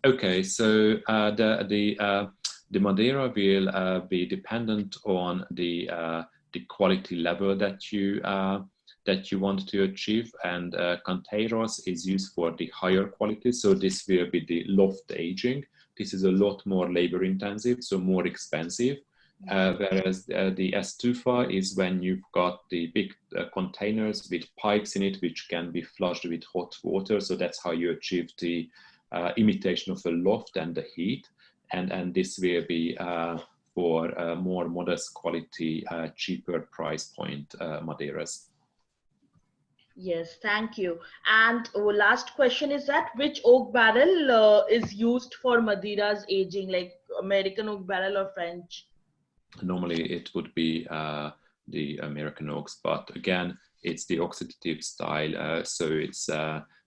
Okay, so the Madeira will be dependent on the quality level that you want to achieve, and Canteiros is used for the higher quality, so this will be the loft aging. This is a lot more labor intensive, so more expensive, whereas the Estufa is when you've got the big containers with pipes in it which can be flushed with hot water, so that's how you achieve the imitation of a loft and the heat, and this will be for more modest quality, cheaper price point Madeiras. Yes, thank you. And last question is that which oak barrel is used for Madeira's aging, like American oak barrel or French? Normally it would be the American oaks, but again, it's the oxidative style, so it's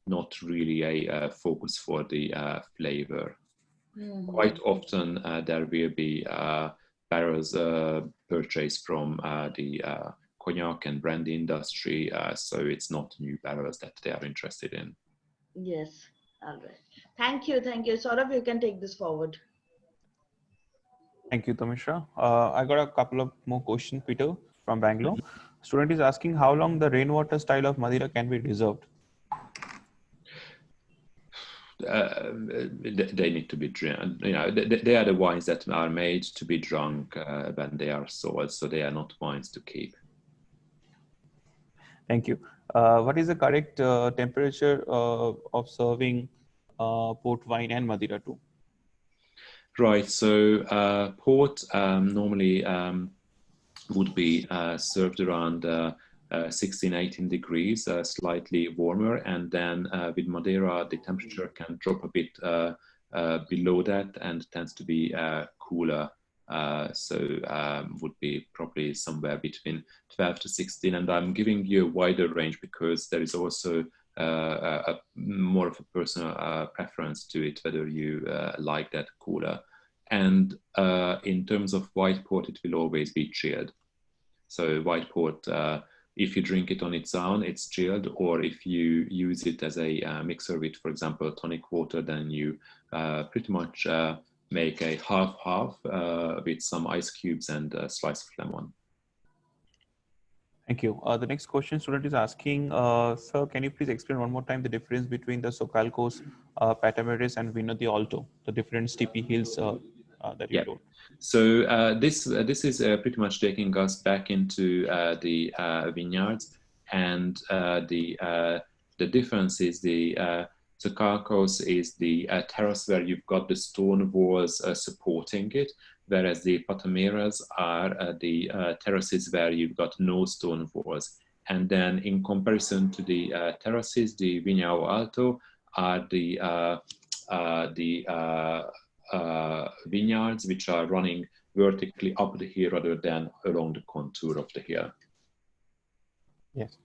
not really a focus for the flavor. Mm-hmm. Quite often there will be barrels purchased from the cognac and brandy industry, so it's not new barrels that they are interested in. Yes, all right. Thank you, thank you. Saurabh, you can take this forward. Thank you, Tamishra. I got a couple of more questions, Peter, from Bangalore. Student is asking how long the rainwater style of Madeira can be reserved. They need to be drunk. You know, they are the wines that are made to be drunk when they are sold, so they are not wines to keep. Thank you. What is the correct temperature of serving port wine and Madeira too? Right, so port normally would be served around 16-18 degrees, slightly warmer, and then with Madeira the temperature can drop a bit below that and tends to be cooler. So would be probably somewhere between 12 to 16, and I'm giving you a wider range because there is also more of a personal preference to it, whether you like that cooler. And in terms of white port, it will always be chilled. So white port, if you drink it on its own, it's chilled, or if you use it as a mixer with, for example, tonic water, then you pretty much make a half-half with some ice cubes and a slice of lemon. Thank you. The next question student is asking, sir, can you please explain one more time the difference between the Socalcos, Patameres and Vino de Alto, the different steepy hills that you told? So this is pretty much taking us back into the vineyards, and the difference is the Socalcos is the terrace where you've got the stone walls supporting it, whereas the Patameras are the terraces where you've got no stone walls. And then in comparison to the terraces, the Vinhão Alto are the vineyards which are running vertically up the hill rather than along the contour of the hill. Yes.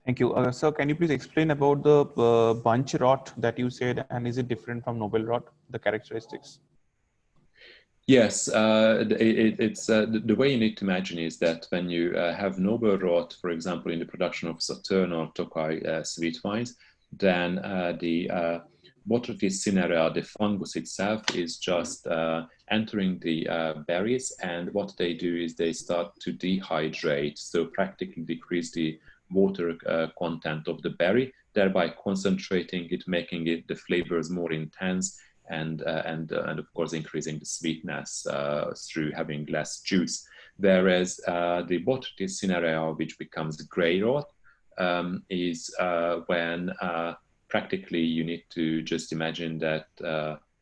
Thank you. Sir, can you please explain about the bunch rot that you said, and is it different from noble rot, the characteristics? Yes, it's the way you need to imagine is that when you have noble rot, for example, in the production of Sauterne or Tokai sweet wines, then the Botrytis cinerea, the fungus itself, is just entering the berries, and what they do is they start to dehydrate, so practically decrease the water content of the berry, thereby concentrating it, making it the flavors more intense, and of course increasing the sweetness through having less juice. Whereas the Botrytis cinerea, which becomes grey rot, is when practically you need to just imagine that,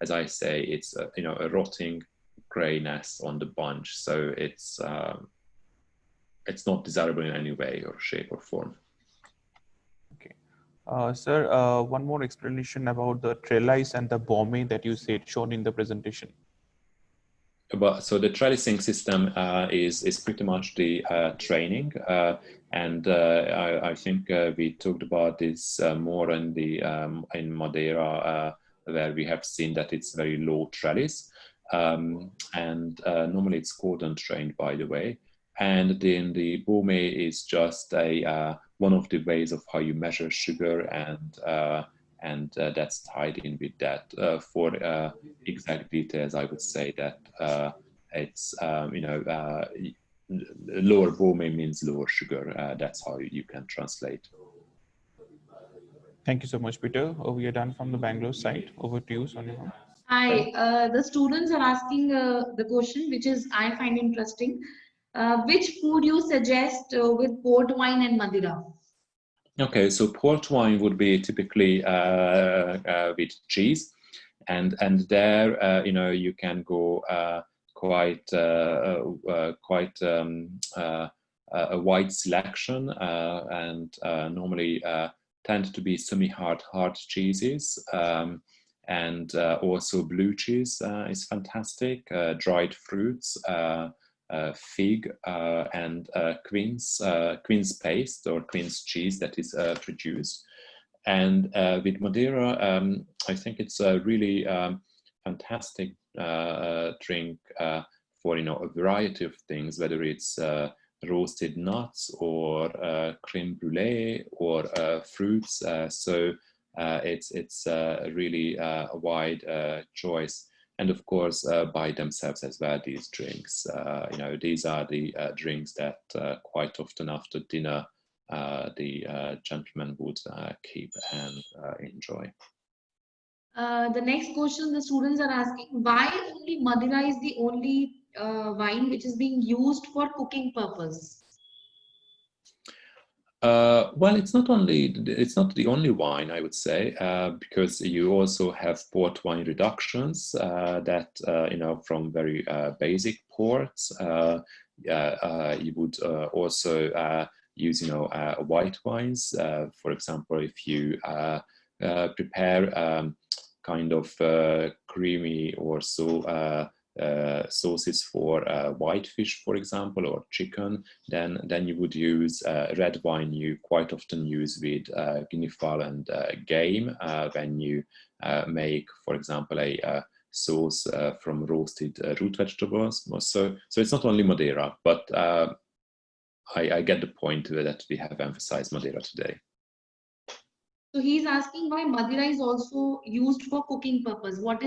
as I say, it's a rotting greyness on the bunch, so it's not desirable in any way or shape or form. Sir, one more explanation about the trellis and the bombe that you said shown in the presentation. So the trellising system is pretty much the training, and I think we talked about this more in in Madeira, where we have seen that it's very low trellis, and normally it's cordon trained, by the way. And then the bombe is just one of the ways of how you measure sugar, and that's tied in with that. For exact details, I would say that it's lower bombe means lower sugar. That's how you can translate. Thank you so much, Peter. We are done from the Bangalore side. Over to you, Sonia. Hi, the students are asking the question, which is I find interesting. Which food you suggest with port wine and Madeira? Okay, so port wine would be typically with cheese, and there you can go quite a wide selection, and normally tend to be semi-hard cheeses, and also blue cheese is fantastic, dried fruits, fig, and quince paste or quince cheese that is produced. And with Madeira, I think it's a really fantastic drink for a variety of things, whether it's roasted nuts or creme brulee or fruits. So it's really a wide choice. And of course, by themselves as well, these drinks. These are the drinks that quite often after dinner the gentleman would keep and enjoy. The next question the students are asking, why only Madeira is the only wine which is being used for cooking purpose? Well, it's not the only wine, I would say, because you also have port wine reductions that from very basic ports. You would also use white wines. For example, if you prepare kind of creamy or so sauces for whitefish, for example, or chicken, then you would use red wine. You quite often use with guinea fowl and game when you make, for example, a sauce from roasted root vegetables. So it's not only Madeira, but I get the point that we have emphasized Madeira today. So he's asking why Madeira is also used for cooking purpose. Why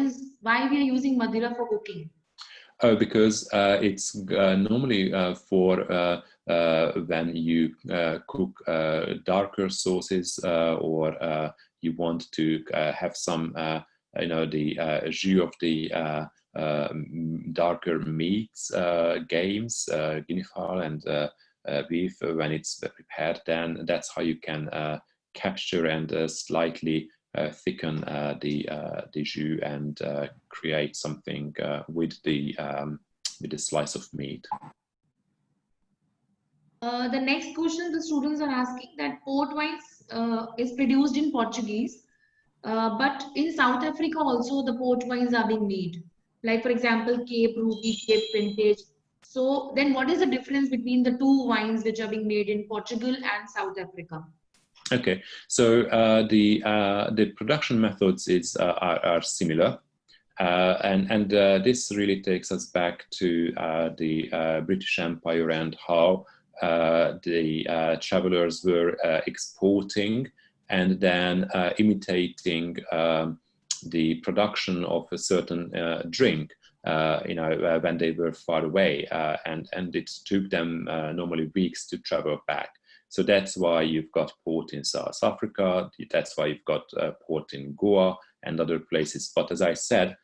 we are using Madeira for cooking? Because it's normally for when you cook darker sauces, or you want to have some, the jus of the darker meats, games, guinea fowl and beef. When it's prepared, then that's how you can capture and slightly thicken the jus and create something with the slice of meat. The next question the students are asking that port wine is produced in Portuguese, but in South Africa also the port wines are being made. Like for example, Cape Ruby, Cape Vintage. So then what is the difference between the two wines which are being made in Portugal and South Africa? Okay, so the production methods are similar, And this really takes us back to the British Empire and how the travelers were exporting and then imitating the production of a certain drink, when they were far away, and it took them normally weeks to travel back. So that's why you've got port in South Africa, that's why you've got port in Goa and other places. But as I said,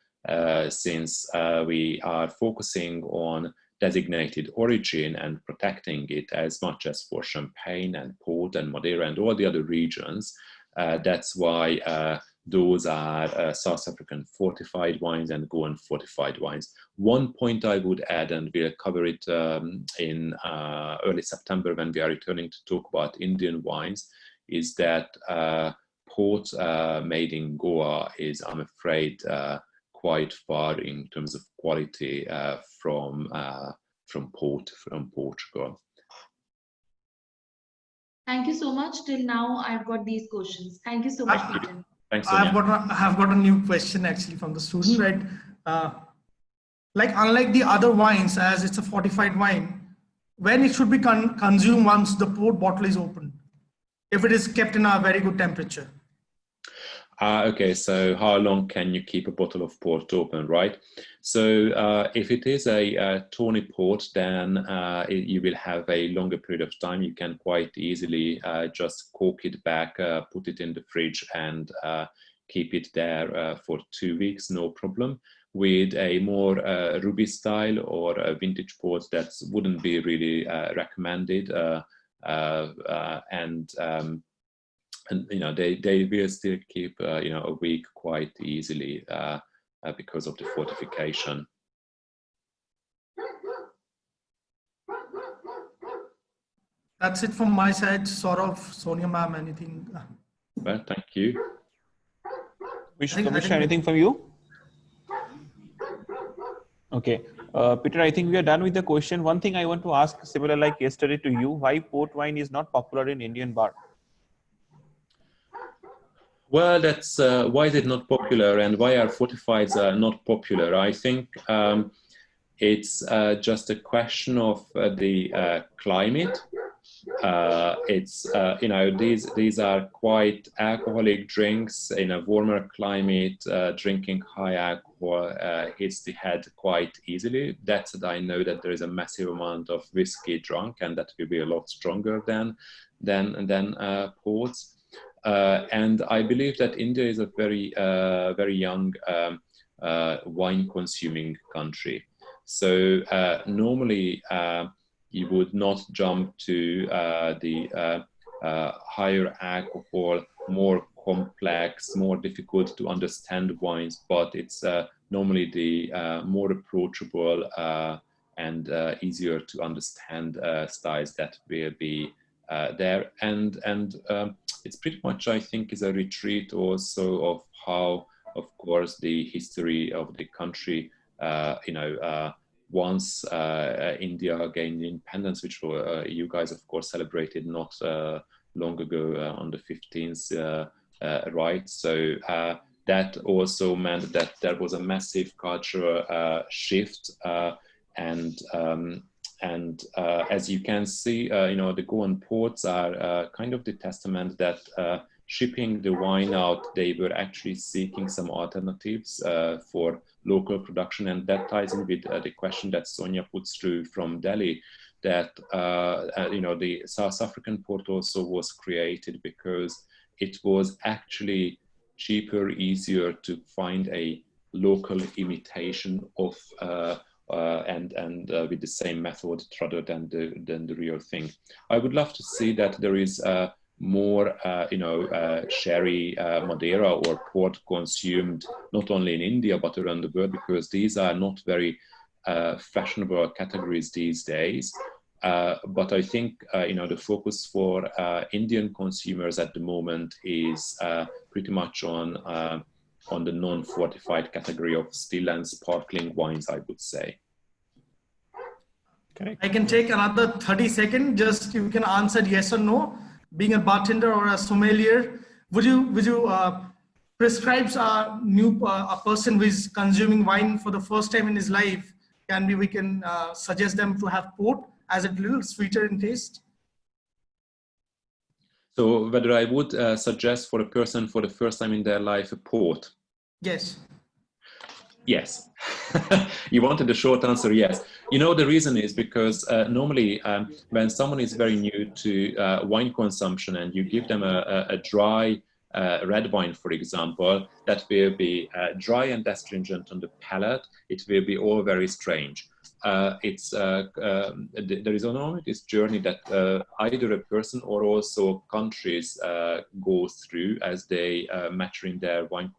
since we are focusing on designated origin and protecting it as much as for Champagne and Port and Madeira and all the other regions, that's why those are South African fortified wines and Goan fortified wines. One point I would add, and we'll cover it in early September when we are returning to talk about Indian wines, is that port made in Goa is, I'm afraid, quite far in terms of quality from Portugal. Thank you so much. Till now, I've got these questions. Thank you so much, Peter. Thanks, I Sonia. have got a new question actually from the student, right? Like unlike the other wines, as it's a fortified wine, when it should be consumed once the port bottle is opened, if it is kept in a very good temperature. Okay, so how long can you keep a bottle of port open, right? So if it is a tawny port, then you will have a longer period of time. You can quite easily just cork it back, put it in the fridge and keep it there for 2 weeks, no problem. With a more ruby style or a vintage port, that wouldn't be really recommended. And they will still keep a week quite easily because of the fortification. That's it from my side. Saurav, Sonia ma'am, anything? Well, thank you. Commissioner, anything from you? Okay, Peter, I think we are done with the question. One thing I want to ask, similar like yesterday to you, why port wine is not popular in Indian bar? Well, that's why is it not popular, and why are fortifieds not popular? I think it's just a question of the climate. It's these are quite alcoholic drinks. In a warmer climate, drinking high alcohol hits the head quite easily. That's that I know that there is a massive amount of whiskey drunk, and that will be a lot stronger than ports. And I believe that India is a very young wine consuming country. So normally you would not jump to the higher alcohol, more complex, more difficult to understand wines, but it's normally the more approachable and easier to understand styles that will be there. And it's pretty much, I think, is a retreat also of how, of course, the history of the country, once India gained independence, which you guys, of course, celebrated not long ago on the 15th, right? So that also meant that there was a massive cultural shift, and as you can see, the Goan ports are kind of the testament that shipping the wine out, they were actually seeking some alternatives for local production, and that ties in with the question that Sonia puts through from Delhi, that the South African port also was created because it was actually cheaper, easier to find a local imitation of and with the same method rather than the real thing. I would love to see that there is more, sherry, Madeira or port consumed not only in India but around the world, because these are not very fashionable categories these days. But I think the focus for Indian consumers at the moment is pretty much on the non-fortified category of still and sparkling wines, I would say. Correct. I can take another 30 seconds. Just you can answer yes or no. Being a bartender or a sommelier, would you prescribes a person who is consuming wine for the first time in his life, we can suggest them to have port as a little sweeter in taste? So whether I would suggest for a person for the first time in their life a port? Yes. Yes. You wanted the short answer, yes. You know, the reason is because normally when someone is very new to wine consumption and you give them a dry red wine, for example, that will be dry and astringent on the palate, it will be all very strange. There is normally this journey that either a person or also countries go through as they maturing their wine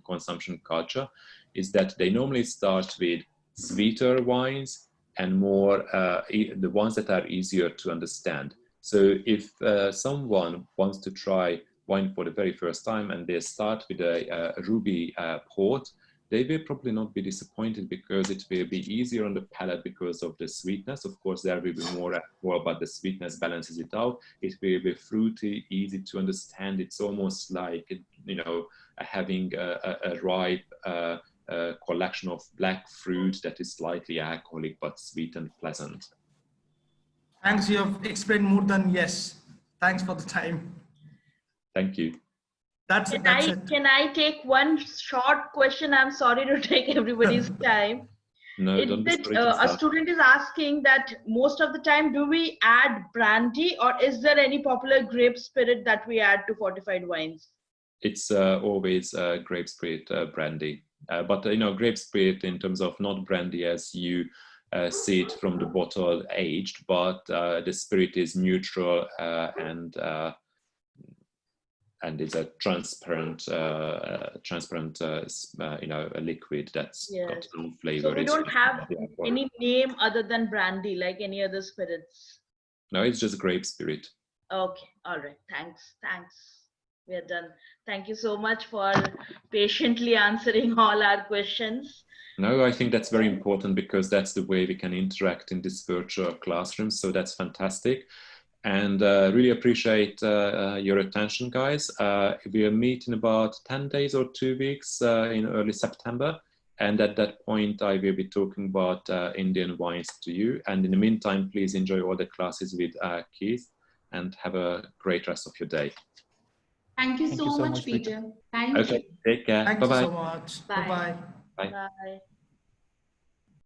consumption culture, is that they normally start with sweeter wines and more the ones that are easier to understand. So if someone wants to try wine for the very first time and they start with a ruby port, they will probably not be disappointed because it will be easier on the palate because of the sweetness. Of course, there will be more, but the sweetness balances it out. It will be fruity, easy to understand. It's almost like, you know, having a ripe collection of black fruit that is slightly alcoholic but sweet and pleasant. Thanks, you have explained more than yes. Thanks for the time. Thank you. That's it. Can I take one short question? I'm sorry to take everybody's time. No, don't be sorry to a start. student is asking that most of the time, do we add brandy or is there any popular grape spirit that we add to fortified wines? It's always grape spirit brandy. But you know, grape spirit in terms of not brandy as you see it from the bottle aged, but the spirit is neutral and it's a transparent, you know, a liquid that's got no flavor. So we don't have any name other than brandy, like any other spirits. No, it's just grape spirit. Okay, all right. Thanks. We are done. Thank you so much for patiently answering all our questions. No, I think that's very important because that's the way we can interact in this virtual classroom. So that's fantastic. And really appreciate your attention, guys. We'll meet in about 10 days or 2 weeks in early September. And at that point, I will be talking about Indian wines to you. And in the meantime, please enjoy all the classes with Keith and have a great rest of your day. Thank you so much, Peter. Thank you. Take care. Thank Bye-bye. you so much. Bye. Bye-bye. Bye. Bye.